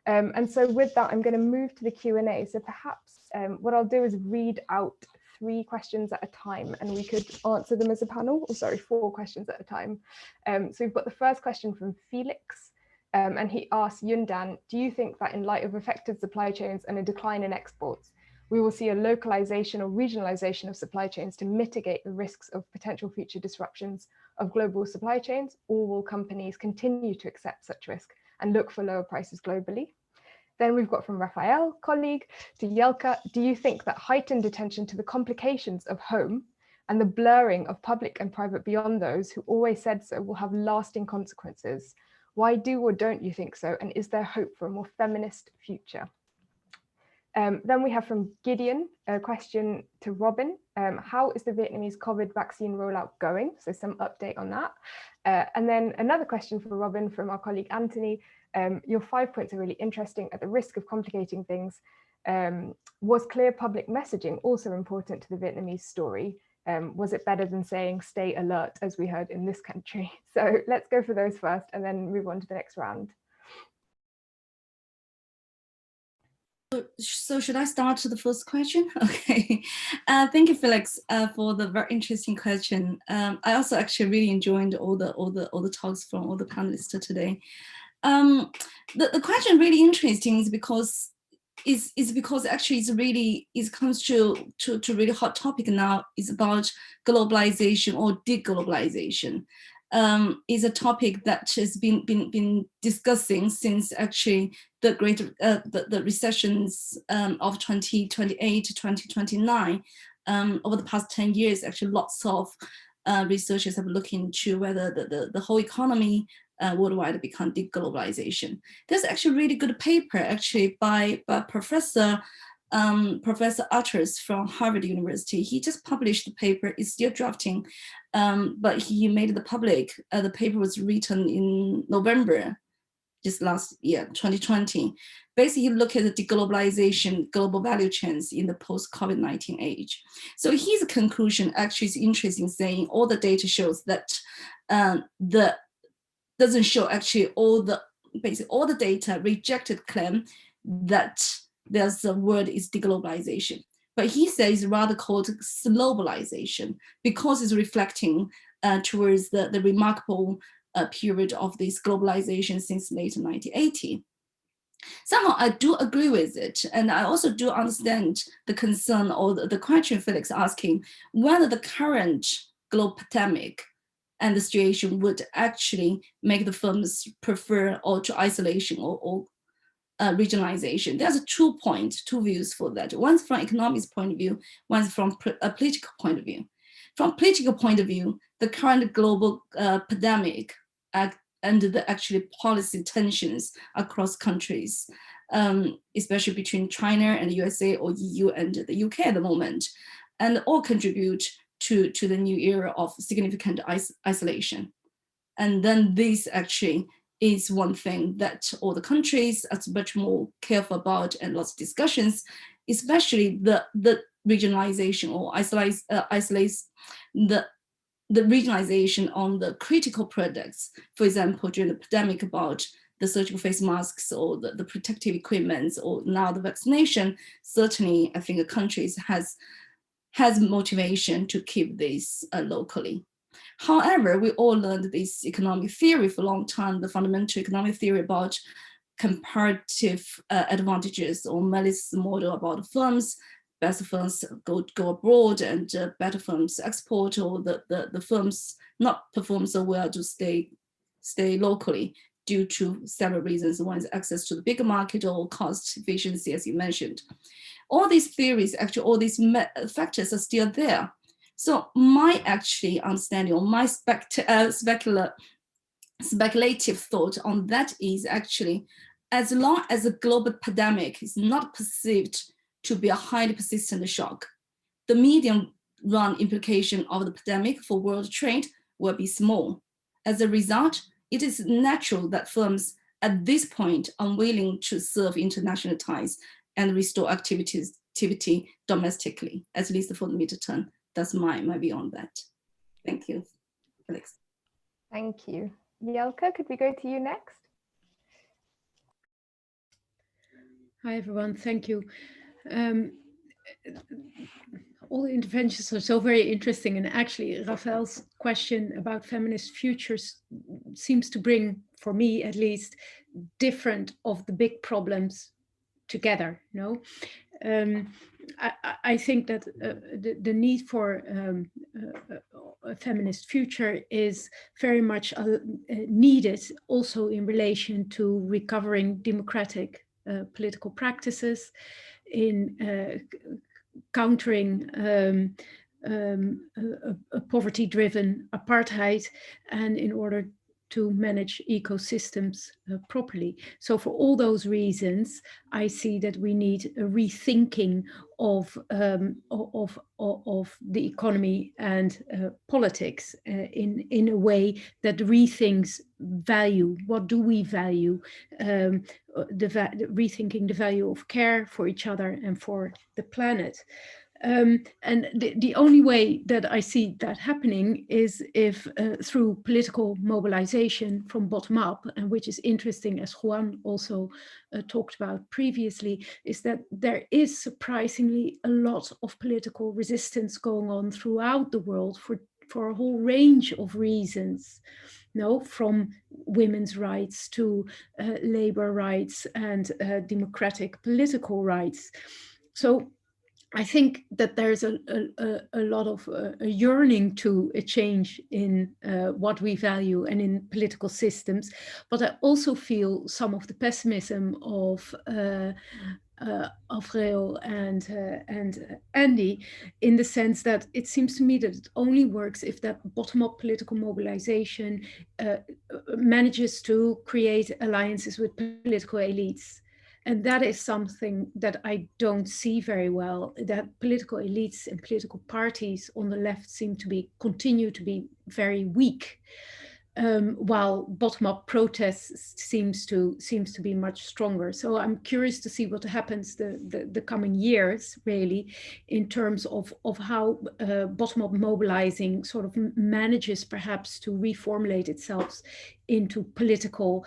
And so with that, I'm going to move to the Q&A. So perhaps what I'll do is read out 3 questions at a time, and we could answer them as a panel, or sorry, 4 questions at a time. So we've got the first question from Felix, and he asks Yundan, do you think that in light of affected supply chains and a decline in exports, we will see a localization or regionalization of supply chains to mitigate the risks of potential future disruptions of global supply chains, or will companies continue to accept such risk and look for lower prices globally? Then we've got from Raphael, colleague, to Jelke, do you think that heightened attention to the complications of home and the blurring of public and private beyond those who always said so will have lasting consequences? Why do or don't you think so? And is there hope for a more feminist future? Then we have from Gideon, a question to Robyn. How is the Vietnamese COVID vaccine rollout going? So some update on that. And then another question for Robyn from our colleague Anthony. Your 5 points are really interesting. At the risk of complicating things, was clear public messaging also important to the Vietnamese story? Was it better than saying stay alert, as we heard in this country? So let's go for those first and then move on to the next round. So should I start to the first question? Okay. Thank you, Felix, for the very interesting question. I also actually really enjoyed all the talks from all the panelists today. The question really interesting is because actually it comes to really hot topic now is about globalization or deglobalization. Is a topic that has been discussing since actually the recessions of 2028 to 2029. Over the past 10 years, actually lots of researchers have looked into whether the whole economy worldwide become deglobalization. There's actually a really good paper actually by Professor Utters from Harvard University. He just published the paper, it's still drafting, but he made it public. The paper was written in November, just last year, 2020. Basically, look at the deglobalization, global value chains in the post-COVID-19 age. So his conclusion actually is interesting, saying all the data shows that doesn't show actually all the data rejected claim that there's a word is deglobalization. But he says rather called globalization because it's reflecting towards the remarkable period of this globalization since late 1980. Somehow I do agree with it. And I also do understand the concern or the question Felix asking, whether the current global pandemic and the situation would actually make the firms prefer or to isolation or regionalization. There's two views for that. One's from economics point of view, one's from a political point of view. From political point of view, the current global pandemic and the actually policy tensions across countries especially between China and the USA or EU and the UK at the moment, and all contribute to the new era of significant isolation. And then this actually is one thing that all the countries are much more careful about, and lots of discussions, especially the regionalization or the regionalization on the critical products. For example, during the pandemic, about the surgical face masks or the protective equipment, or now the vaccination. Certainly, I think the countries has motivation to keep this locally. However, we all learned this economic theory for a long time, the fundamental economic theory about comparative advantages, or Malthus model about firms. Best firms go abroad, and better firms export, or the firms not perform so well to stay locally due to several reasons. One is access to the bigger market, or cost efficiency, as you mentioned. All these theories, actually, all these factors are still there. So my actually understanding, or my speculative thought on that is actually, as long as a global pandemic is not perceived to be a highly persistent shock, the medium-run implication of the pandemic for world trade will be small. As a result, it is natural that firms at this point are unwilling to serve international ties and restore activity domestically, at least for the midterm. That's my view on that. Thank you, Alex. Thank you. Jelke, could we go to you next? Hi, everyone. Thank you. All the interventions are so very interesting, and actually Rafael's question about feminist futures seems to bring, for me at least, different of the big problems together. No, I think that the need for a feminist future is very much needed, also in relation to recovering democratic political practices, in countering a poverty-driven apartheid, and in order to manage ecosystems properly. So for all those reasons, I see that we need a rethinking of the economy and politics in a way that rethinks value. What do we value? Rethinking the value of care for each other and for the planet. And the only way that I see that happening is if through political mobilization from bottom up, and which is interesting, as Juan also talked about previously, is that there is surprisingly a lot of political resistance going on throughout the world for a whole range of reasons. No, from women's rights to labor rights and democratic political rights. So I think that there's a lot of a yearning to a change in what we value and in political systems, but I also feel some of the pessimism of Alfredo and Andy, in the sense that it seems to me that it only works if that bottom-up political mobilization manages to create alliances with political elites. And that is something that I don't see very well, that political elites and political parties on the left seem to continue to be very weak, while bottom-up protests seems to be much stronger. So I'm curious to see what happens the coming years, really, in terms of how bottom-up mobilizing sort of manages perhaps to reformulate itself into political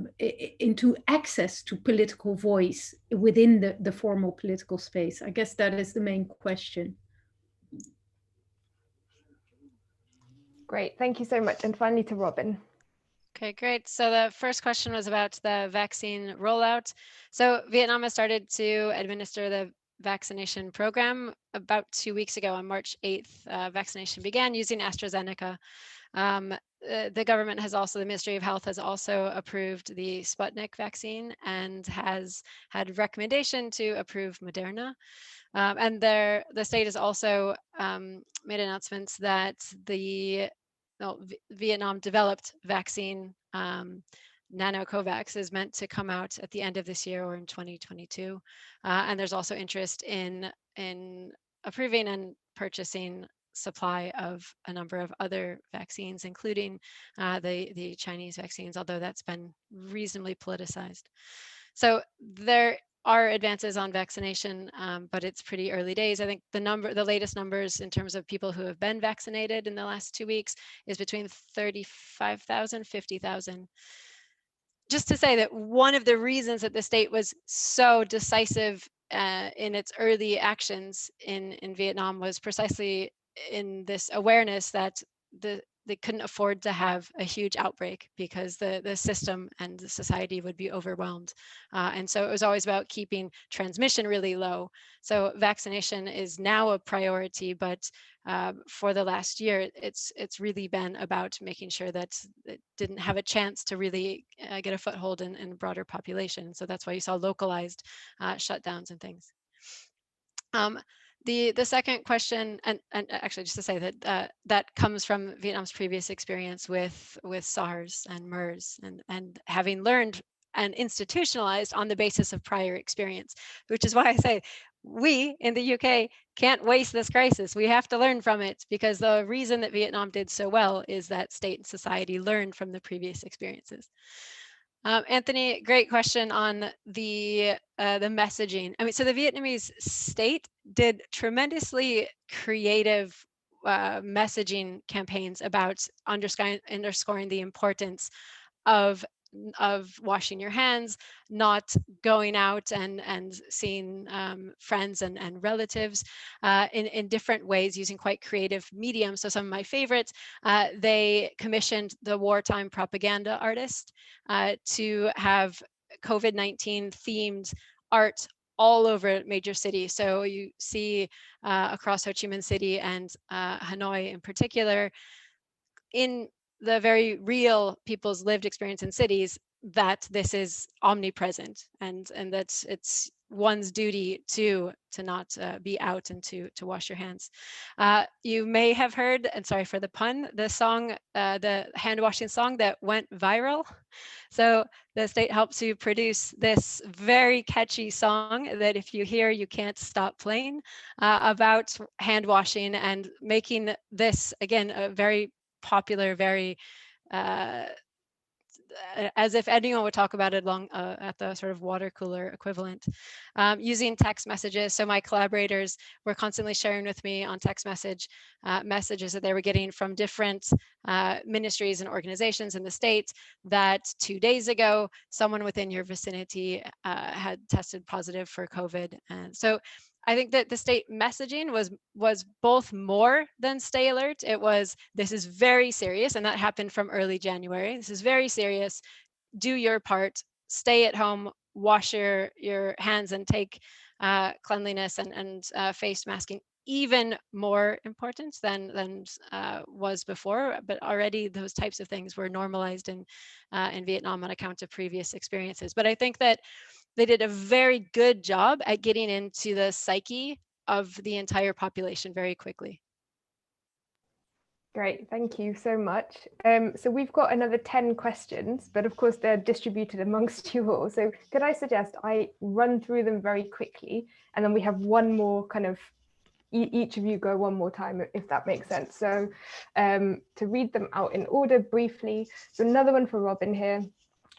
into access to political voice within the formal political space. I guess that is the main question. Great, thank you so much. And finally to Robyn. Okay, great. So the first question was about the vaccine rollout. So Vietnam has started to administer the vaccination program about 2 weeks ago. On March 8th, vaccination began using AstraZeneca. The government has also, the Ministry of Health has also approved the Sputnik vaccine and has had recommendation to approve Moderna. And the state has also made announcements that the Vietnam developed vaccine nanocovax is meant to come out at the end of this year or in 2022. And there's also interest in approving and purchasing supply of a number of other vaccines, including the Chinese vaccines, although that's been reasonably politicized. So there are advances on vaccination, but it's pretty early days. I think the latest numbers in terms of people who have been vaccinated in the last 2 weeks is between 35,000, 50,000. Just to say that one of the reasons that the state was so decisive in its early actions in Vietnam was precisely in this awareness that they couldn't afford to have a huge outbreak because the system and the society would be overwhelmed. And so it was always about keeping transmission really low. So vaccination is now a priority, but for the last year, it's really been about making sure that it didn't have a chance to really get a foothold in a broader population. So that's why you saw localized shutdowns and things. The second question, and actually just to say that that comes from Vietnam's previous experience with SARS and MERS, and having learned and institutionalized on the basis of prior experience, which is why I say we in the UK can't waste this crisis. We have to learn from it, because the reason that Vietnam did so well is that state and society learned from the previous experiences. Anthony, great question on the messaging. I mean, so the Vietnamese state did tremendously creative messaging campaigns about underscoring the importance of washing your hands, not going out and seeing friends and relatives in different ways, using quite creative mediums. So some of my favorites, they commissioned the wartime propaganda artist to have COVID-19 themed art all over major cities. So you see across Ho Chi Minh City and Hanoi in particular, in the very real people's lived experience in cities, that this is omnipresent, and that it's one's duty to not be out and to wash your hands. You may have heard, and sorry for the pun, the song, the hand washing song that went viral. So the state helped to produce this very catchy song that if you hear, you can't stop playing, about hand washing, and making this, again, a very popular, very as if anyone would talk about it along at the sort of water cooler equivalent, using text messages. So my collaborators were constantly sharing with me on text messages that they were getting from different ministries and organizations in the state, that 2 days ago, someone within your vicinity had tested positive for COVID. And so I think that the state messaging was both more than stay alert. It was, this is very serious, and that happened from early January. This is very serious. Do your part. Stay at home. Wash your hands, and take cleanliness and face masking even more important than was before. But already those types of things were normalized in Vietnam on account of previous experiences. But I think that they did a very good job at getting into the psyche of the entire population very quickly. Great, thank you so much. So we've got another 10 questions, but of course they're distributed amongst you all. So could I suggest I run through them very quickly, and then we have one more kind of, each of you go one more time, if that makes sense. So to read them out in order briefly. So another one for Robyn here.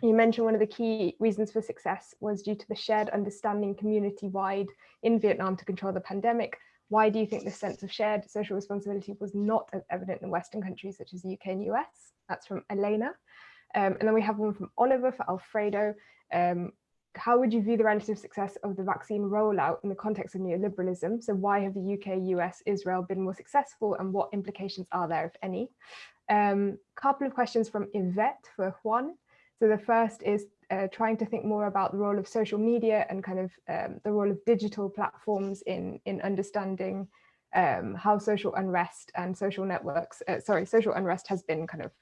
You mentioned one of the key reasons for success was due to the shared understanding community-wide in Vietnam to control the pandemic. Why do you think this sense of shared social responsibility was not as evident in Western countries such as the UK and US? That's from Elena. And then we have one from Oliver for Alfredo. How would you view the relative success of the vaccine rollout in the context of neoliberalism? So why have the UK, US, Israel been more successful, and what implications are there, if any? Couple of questions from Yvette for Juan. So the first is trying to think more about the role of social media and kind of the role of digital platforms in understanding how social unrest and social networks, social unrest has been kind of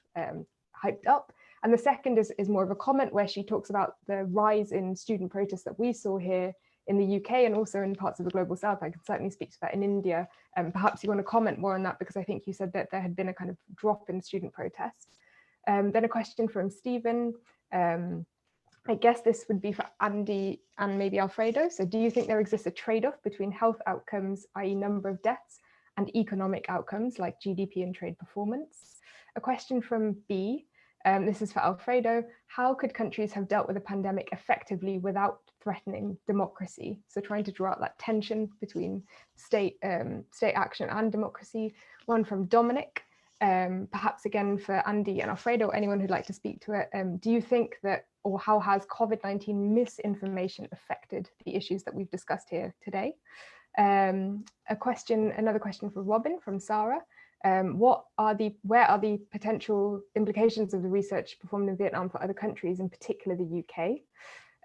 hyped up. And the second is more of a comment where she talks about the rise in student protests that we saw here in the UK and also in parts of the global south. I can certainly speak to that in India. Perhaps you want to comment more on that, because I think you said that there had been a kind of drop in student protests. Then a question from Stephen. I guess this would be for Andy and maybe Alfredo. So do you think there exists a trade-off between health outcomes, i.e. number of deaths, and economic outcomes like GDP and trade performance? A question from B, this is for Alfredo. How could countries have dealt with a pandemic effectively without threatening democracy? So trying to draw out that tension between state action and democracy. One from Dominic, perhaps again for Andy and Alfredo, anyone who'd like to speak to it. Do you think that, or how has COVID-19 misinformation affected the issues that we've discussed here today? Another question for Robyn from Sarah. Where are the potential implications of the research performed in Vietnam for other countries, in particular the UK?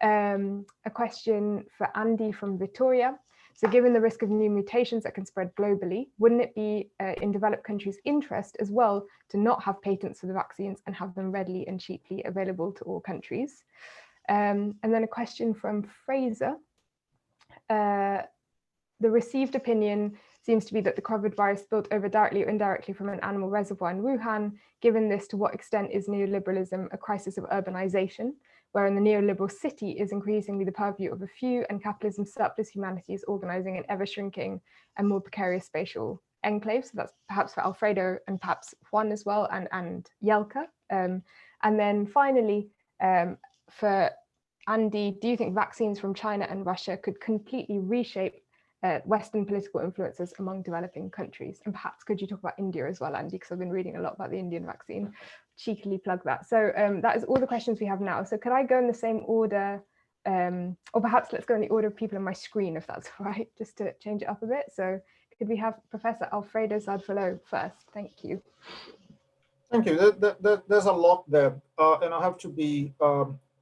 A question for Andy from Victoria. So given the risk of new mutations that can spread globally, wouldn't it be in developed countries' interest as well to not have patents for the vaccines and have them readily and cheaply available to all countries? And then a question from Fraser. The received opinion seems to be that the COVID virus spilled over directly or indirectly from an animal reservoir in Wuhan. Given this, to what extent is neoliberalism a crisis of urbanization, wherein the neoliberal city is increasingly the purview of a few and capitalism's surplus humanity is organizing an ever-shrinking and more precarious spatial enclave? So that's perhaps for Alfredo and perhaps Juan as well, and Jelke. And then finally, for Andy, do you think vaccines from China and Russia could completely reshape Western political influences among developing countries? And perhaps could you talk about India as well, Andy, because I've been reading a lot about the Indian vaccine. Cheekily plug that. So that is all the questions we have now. So could I go in the same order, or perhaps let's go in the order of people on my screen, if that's all right, just to change it up a bit. So could we have Professor Alfredo Saad-Filho first? Thank you. Thank you. There's a lot there, and I have to be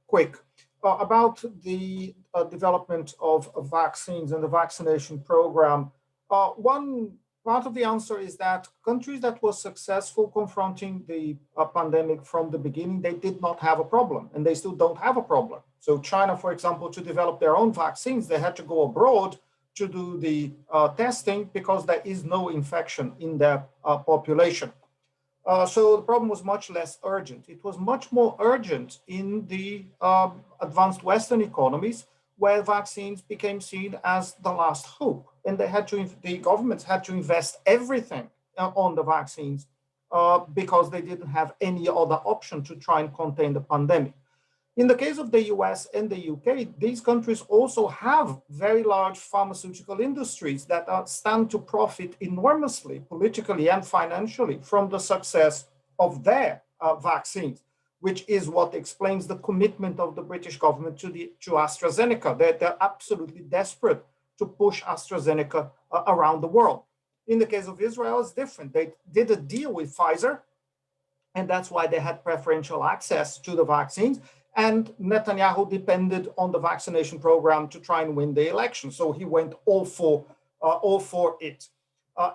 quick. About the development of vaccines and the vaccination program, one part of the answer is that countries that were successful confronting the pandemic from the beginning, they did not have a problem, and they still don't have a problem. So China, for example, to develop their own vaccines, they had to go abroad to do the testing because there is no infection in their population. So the problem was much less urgent. It was much more urgent in the advanced Western economies, where vaccines became seen as the last hope. And the governments had to invest everything on the vaccines because they didn't have any other option to try and contain the pandemic. In the case of the US and the UK, these countries also have very large pharmaceutical industries that stand to profit enormously, politically and financially, from the success of their vaccines, which is what explains the commitment of the British government to AstraZeneca. They're absolutely desperate to push AstraZeneca around the world. In the case of Israel, it's different. They did a deal with Pfizer, and that's why they had preferential access to the vaccines. And Netanyahu depended on the vaccination program to try and win the election. So he went all for it.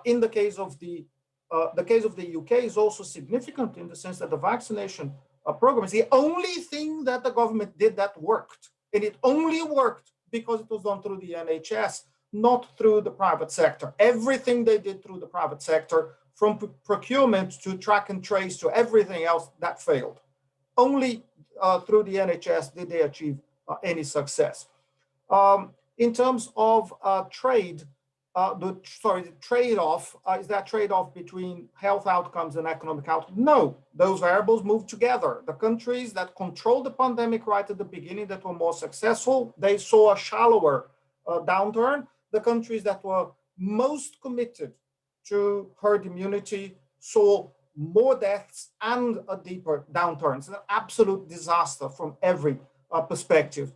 In the case of the UK is also significant in the sense that the vaccination program is the only thing that the government did that worked. And it only worked because it was done through the NHS, not through the private sector. Everything they did through the private sector, from procurement to track and trace to everything else, that failed. Only through the NHS did they achieve any success. In terms of trade, the trade-off, is that trade-off between health outcomes and economic outcomes? No, those variables move together. The countries that controlled the pandemic right at the beginning, that were more successful, they saw a shallower downturn. The countries that were most committed to herd immunity saw more deaths and a deeper downturn. It's an absolute disaster from every perspective.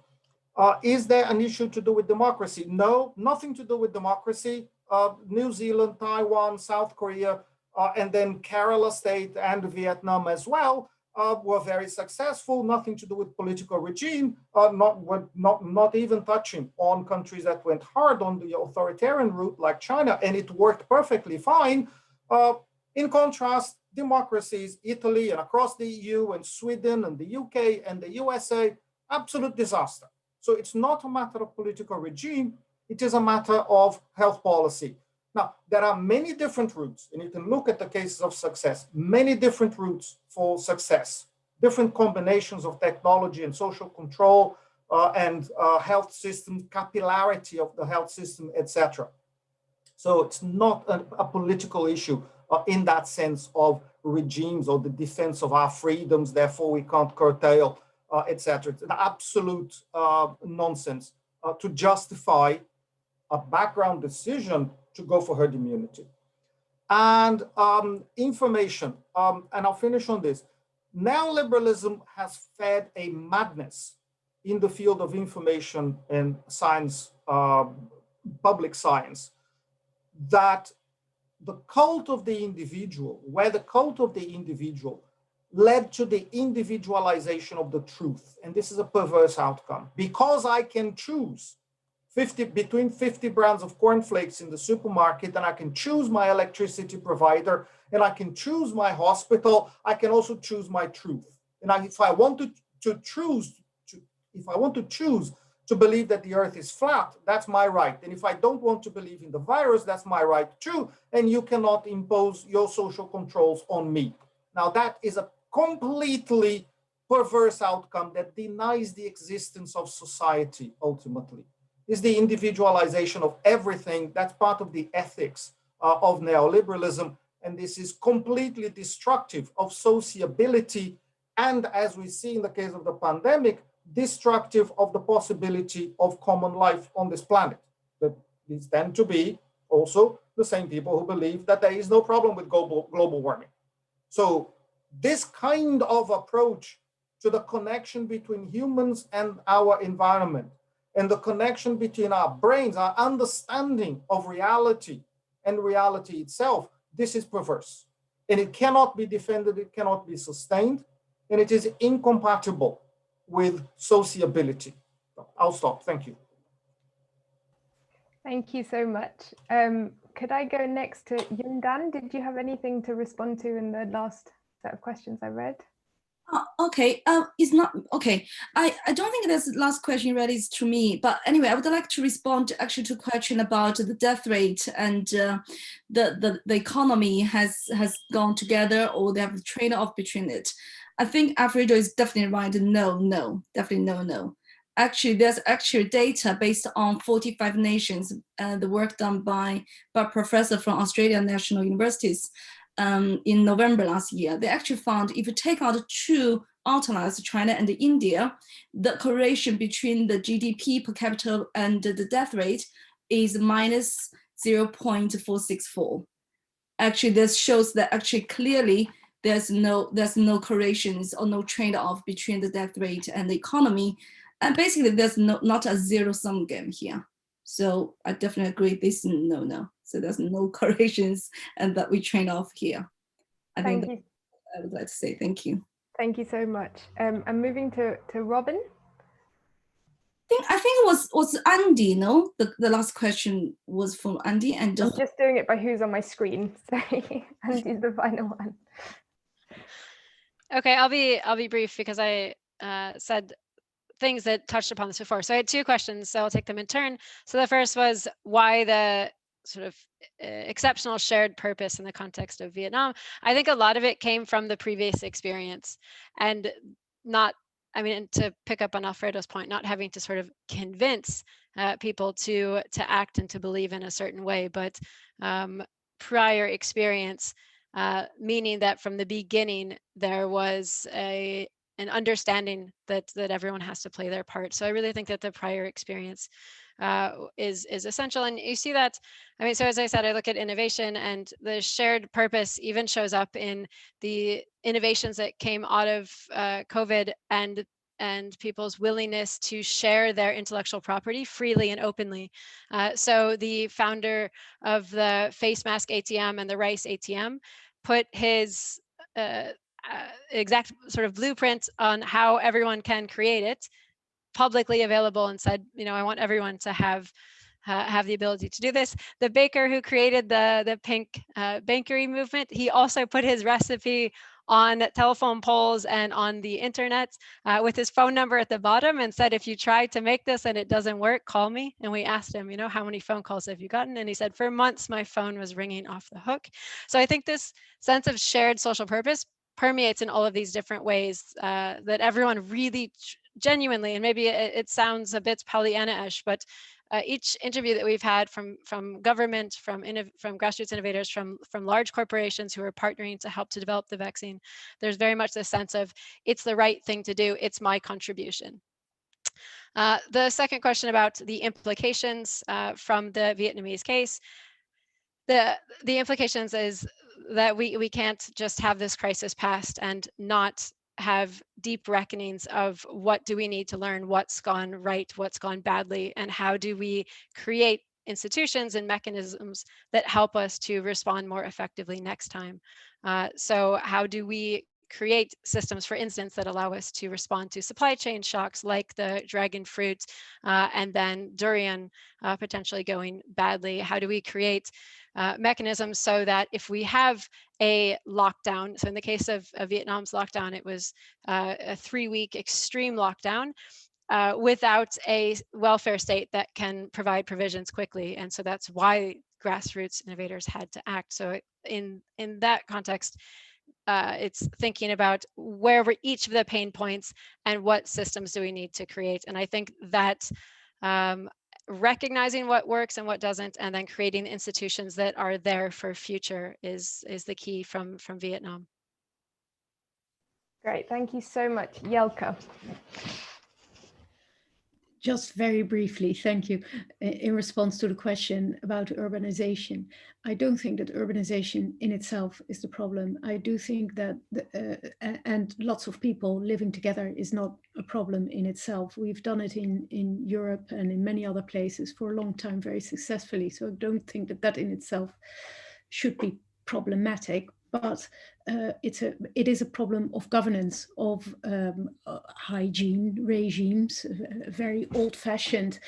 Is there an issue to do with democracy? No, nothing to do with democracy. New Zealand, Taiwan, South Korea, and then Kerala state and Vietnam as well were very successful. Nothing to do with political regime, not even touching on countries that went hard on the authoritarian route like China, and it worked perfectly fine. In contrast, democracies, Italy and across the EU and Sweden and the UK and the USA, absolute disaster. So it's not a matter of political regime, it is a matter of health policy. Now, there are many different routes, and you can look at the cases of success, many different routes for success. different combinations of technology and social control and health system, capillarity of the health system, etc. So it's not a political issue in that sense of regimes or the defense of our freedoms, therefore we can't curtail, etc. It's an absolute nonsense to justify a background decision to go for herd immunity. And information, and I'll finish on this. Neoliberalism has fed a madness in the field of information and science, public science, that the cult of the individual, where the cult of the individual led to the individualization of the truth. And this is a perverse outcome. Because I can choose between 50 brands of cornflakes in the supermarket, and I can choose my electricity provider, and I can choose my hospital, I can also choose my truth. And if I want to choose to believe that the earth is flat, that's my right. And if I don't want to believe in the virus, that's my right too. And you cannot impose your social controls on me. Now that is a completely perverse outcome that denies the existence of society ultimately. Is the individualization of everything. That's part of the ethics of neoliberalism. And this is completely destructive of sociability. And as we see in the case of the pandemic, destructive of the possibility of common life on this planet. That these tend to be also the same people who believe that there is no problem with global warming. So this kind of approach to the connection between humans and our environment, and the connection between our brains, our understanding of reality and reality itself, this is perverse. And it cannot be defended, it cannot be sustained, and it is incompatible with sociability. I'll stop, thank you. Thank you so much. Could I go next to Yundan? Did you have anything to respond to in the last set of questions I read? Okay, it's not okay. I don't think this last question really is to me, but anyway, I would like to respond actually to a question about the death rate and the economy has gone together, or they have a trade-off between it. I think Alfredo is definitely right. No, definitely no. Actually, there's actually data based on 45 nations, the work done by professor from Australian National Universities. In November last year, they actually found if you take out two outliers, China and India, the correlation between the GDP per capita and the death rate is minus 0.464. Actually, this shows that actually clearly there's no correlations or no trade-off between the death rate and the economy, and basically there's not a zero-sum game here. So I definitely agree. This is no. So there's no correlations, and that we train off here. I think I would like to say thank you. Thank you so much. I'm moving to Robyn. I think it was Andy. No, the last question was from Andy, and I'm just doing it by who's on my screen. Sorry, Andy's the final one. Okay, I'll be brief because I said things that touched upon this before. So I had two questions, so I'll take them in turn. So the first was why the sort of exceptional shared purpose in the context of Vietnam. I think a lot of it came from the previous experience, and to pick up on Alfredo's point, not having to sort of convince people to act and to believe in a certain way, but prior experience, meaning that from the beginning there was an understanding that everyone has to play their part. So I really think that the prior experience is essential. And you see that, so as I said, I look at innovation, and the shared purpose even shows up in the innovations that came out of COVID and people's willingness to share their intellectual property freely and openly. So the founder of the face mask ATM and the rice ATM put his exact sort of blueprint on how everyone can create it publicly available, and said, I want everyone to have the ability to do this. The baker who created the pink bakery movement, he also put his recipe on telephone poles and on the internet with his phone number at the bottom, and said, if you try to make this and it doesn't work, call me. And we asked him, how many phone calls have you gotten? And he said, for months my phone was ringing off the hook. So I think this sense of shared social purpose permeates in all of these different ways that everyone really genuinely, and maybe it sounds a bit Pollyanna-ish, but each interview that we've had from government, from grassroots innovators, from large corporations who are partnering to help to develop the vaccine, there's very much this sense of it's the right thing to do, it's my contribution. The second question about the implications from the Vietnamese case, the implications is that we can't just have this crisis passed and not have deep reckonings of what do we need to learn, what's gone right, what's gone badly, and how do we create institutions and mechanisms that help us to respond more effectively next time. So how do we create systems, for instance, that allow us to respond to supply chain shocks like the dragon fruit and then durian potentially going badly? How do we create mechanisms so that if we have a lockdown, so in the case of Vietnam's lockdown, it was a 3-week extreme lockdown without a welfare state that can provide provisions quickly. And so that's why grassroots innovators had to act. So in that context, it's thinking about where were each of the pain points and what systems do we need to create. And I think that recognizing what works and what doesn't, and then creating institutions that are there for future is the key from Vietnam. Great, thank you so much. Jelke. Just very briefly, thank you. In response to the question about urbanization, I don't think that urbanization in itself is the problem. I do think that, and lots of people living together is not a problem in itself. We've done it in Europe and in many other places for a long time very successfully. So I don't think that that in itself should be problematic. But it is a problem of governance, of hygiene regimes, a very old-fashioned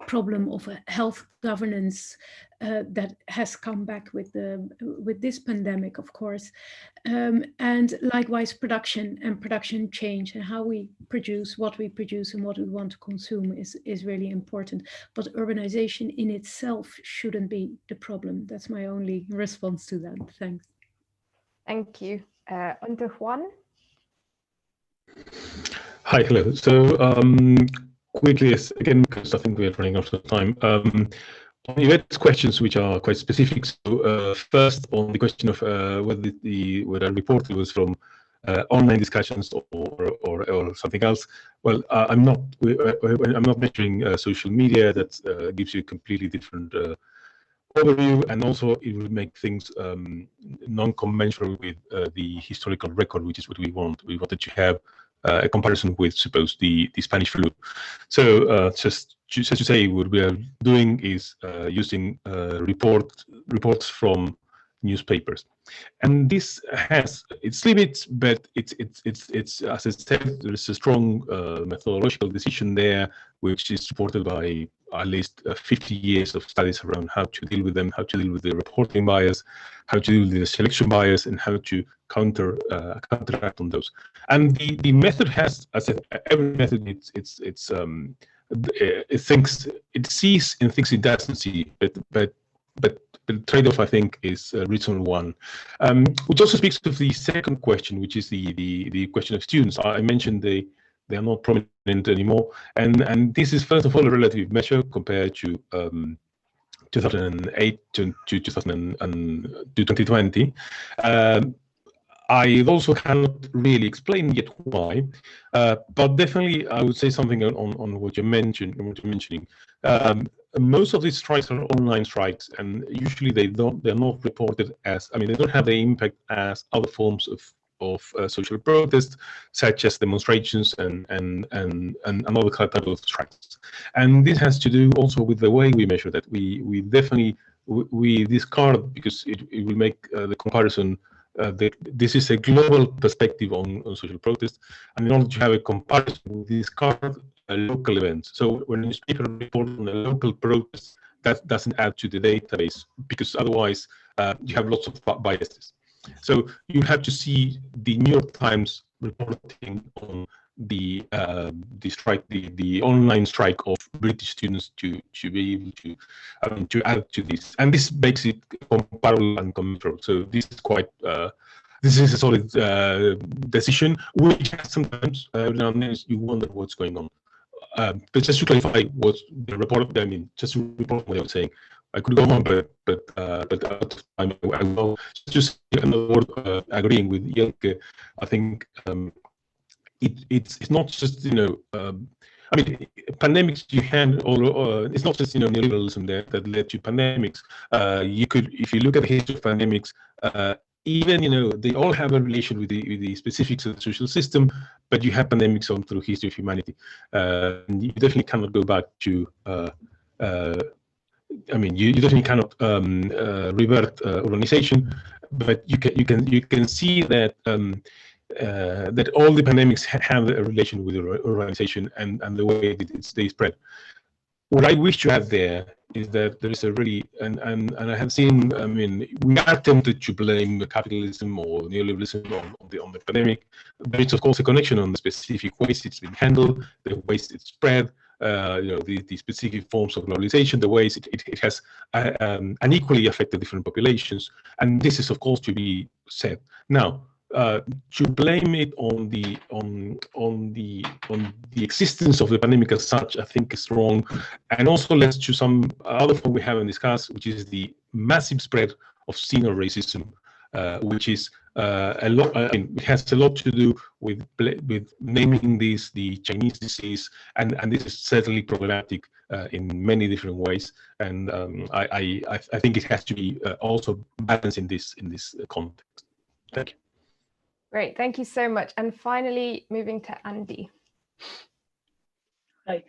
problem of health governance that has come back with this pandemic, of course, and likewise production change and how we produce, what we produce, and what we want to consume is really important. But urbanization in itself shouldn't be the problem. That's my only response to that. Thanks. Thank you. On to Juan. Hi, hello. So quickly, again, because I think we are running out of time. On Yvette's questions, which are quite specific. So first, on the question of whether a report was from online discussions or something else. Well, I'm not measuring social media. That gives you a completely different overview, and also it will make things non-commensurate with the historical record, which is what we want. We wanted to have a comparison with, suppose, the Spanish flu. So just to say, what we are doing is using reports from newspapers, and this has its limits, but it's as I said, there is a strong methodological decision there, which is supported by at least 50 years of studies around how to deal with them, how to deal with the reporting bias, how to deal with the selection bias, and how to counteract on those. And the method has, as I said, every method it sees and thinks it doesn't see, but the trade-off, I think, is a reasonable one, which also speaks to the second question, which is the question of students. I mentioned they are not prominent anymore, and this is first of all a relative measure compared to 2008 to 2020. I also cannot really explain yet why, but definitely I would say something on what you're mentioning. Most of these strikes are online strikes, and usually they're not reported as, they don't have the impact as other forms of social protest, such as demonstrations and other type of strikes. And this has to do also with the way we measure that. We definitely discard, because it will make the comparison. This is a global perspective on social protest, and in order to have a comparison, we discard local events. So when a newspaper reports on a local protest, that doesn't add to the database, because otherwise you have lots of biases. So you have to see the New York Times reporting on the strike, the online strike of British students to be able to add to this, and this makes it comparable and comparable. So this is quite this is a solid decision, which sometimes you wonder what's going on. But just to clarify what the report, I mean, just to report what I was saying, I could go on, but I will just another word, agreeing with Jelke. I think it's not just, you know, I mean, pandemics you had, or it's not just, you know, neoliberalism that led to pandemics. You could, if you look at the history of pandemics, even, you know, they all have a relation with the specifics of the social system, but you have pandemics on through history of humanity. And you definitely cannot go back to, I mean, you definitely cannot revert organization, but you can see that that all the pandemics have a relation with the organization and the way they spread. What I wish to add there is that there is a really, and I have seen, I mean, we are tempted to blame capitalism or neoliberalism on the pandemic, but it's of course a connection on the specific ways it's been handled, the ways it's spread, you know, the specific forms of globalization, the ways it has unequally affected different populations, and this is of course to be said. Now, to blame it on the existence of the pandemic as such, I think is wrong, and also leads to some other point we haven't discussed, which is the massive spread of xeno racism, which is a lot. It has a lot to do with naming this the Chinese disease, and this is certainly problematic in many different ways. And I think it has to be also balanced in this context. Thank you. Great, thank you so much. And finally, moving to Andy. Hi.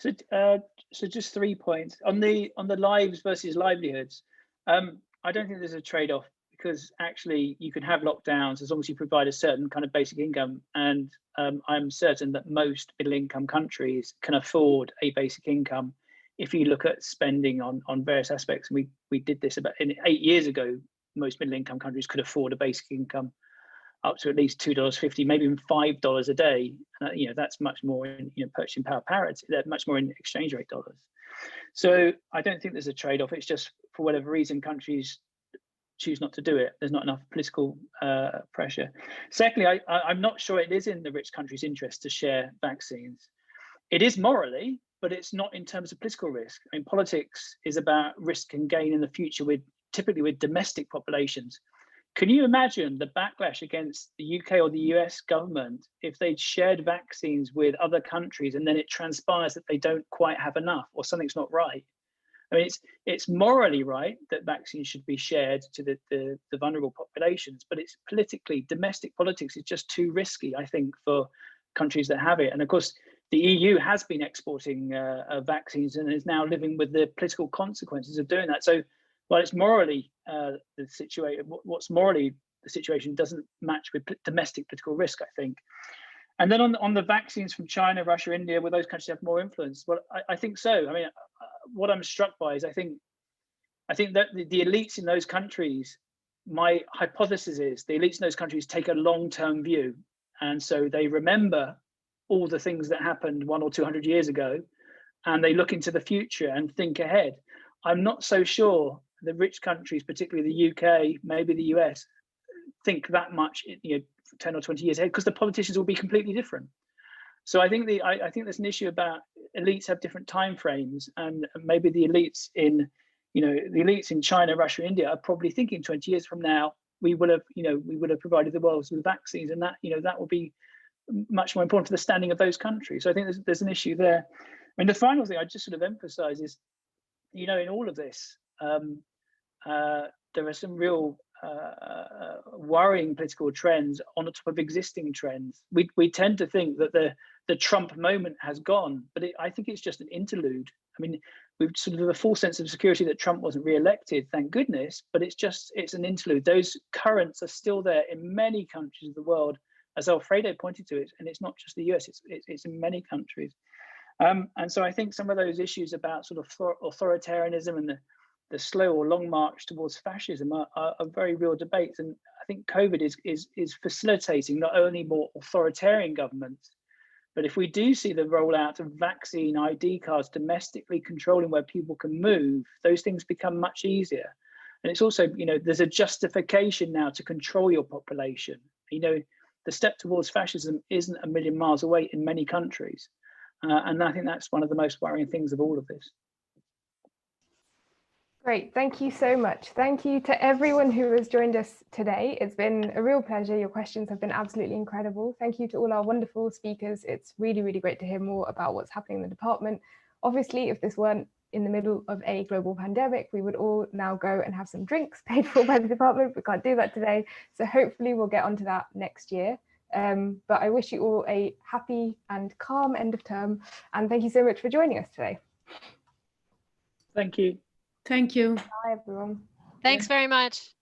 So just 3 points on the lives versus livelihoods. I don't think there's a trade-off, because actually you can have lockdowns as long as you provide a certain kind of basic income, and I'm certain that most middle-income countries can afford a basic income. If you look at spending on various aspects, and we did this about 8 years ago, most middle-income countries could afford a basic income up to at least $2.50, maybe even $5 a day. You know, that's much more in, you know, purchasing power parity. That's much more in exchange rate dollars. So I don't think there's a trade-off. It's just for whatever reason countries choose not to do it. There's not enough political pressure. Secondly, I'm not sure it is in the rich countries' interest to share vaccines. It is morally, but it's not in terms of political risk. I mean, politics is about risk and gain in the future, typically with domestic populations. Can you imagine the backlash against the UK or the US government if they'd shared vaccines with other countries and then it transpires that they don't quite have enough or something's not right? I mean, it's morally right that vaccines should be shared to the vulnerable populations, but it's politically, domestic politics is just too risky, I think, for countries that have it. And of course, the EU has been exporting vaccines and is now living with the political consequences of doing that. So while it's morally the situation, what's morally the situation doesn't match with domestic political risk, I think. And then on the vaccines from China, Russia, India, will those countries have more influence? Well, I think so. I mean, what I'm struck by is I think that the elites in those countries, my hypothesis is the elites in those countries take a long-term view. And so they remember all the things that happened 100 or 200 years ago, and they look into the future and think ahead. I'm not so sure the rich countries, particularly the UK, maybe the US, think that much, 10 or 20 years ahead, because the politicians will be completely different. So I think I think there's an issue about elites have different time frames, and maybe the elites in, the elites in China, Russia, India are probably thinking 20 years from now we will have provided the world with vaccines, and that will be much more important for the standing of those countries. So I think there's an issue there. I mean, the final thing I just sort of emphasize is, in all of this, there are some real worrying political trends on top of existing trends. We tend to think that the Trump moment has gone, but I think it's just an interlude. I mean, we've sort of a full sense of security that Trump wasn't re-elected, thank goodness, but it's an interlude. Those currents are still there in many countries of the world, as Alfredo pointed to it, and it's not just the US, it's in many countries. And so I think some of those issues about sort of authoritarianism and the slow or long march towards fascism are very real debates. And I think COVID is facilitating not only more authoritarian governments, but if we do see the rollout of vaccine ID cards domestically controlling where people can move, those things become much easier. And it's also, you know, there's a justification now to control your population. You know, the step towards fascism isn't a million miles away in many countries. And I think that's one of the most worrying things of all of this. Great, thank you so much. Thank you to everyone who has joined us today. It's been a real pleasure. Your questions have been absolutely incredible. Thank you to all our wonderful speakers. It's really, really great to hear more about what's happening in the department. Obviously, if this weren't in the middle of a global pandemic, we would all now go and have some drinks paid for by the department. We can't do that today. So hopefully we'll get onto that next year. But I wish you all a happy and calm end of term. And thank you so much for joining us today. Thank you. Thank you. Bye, everyone. Thanks very much.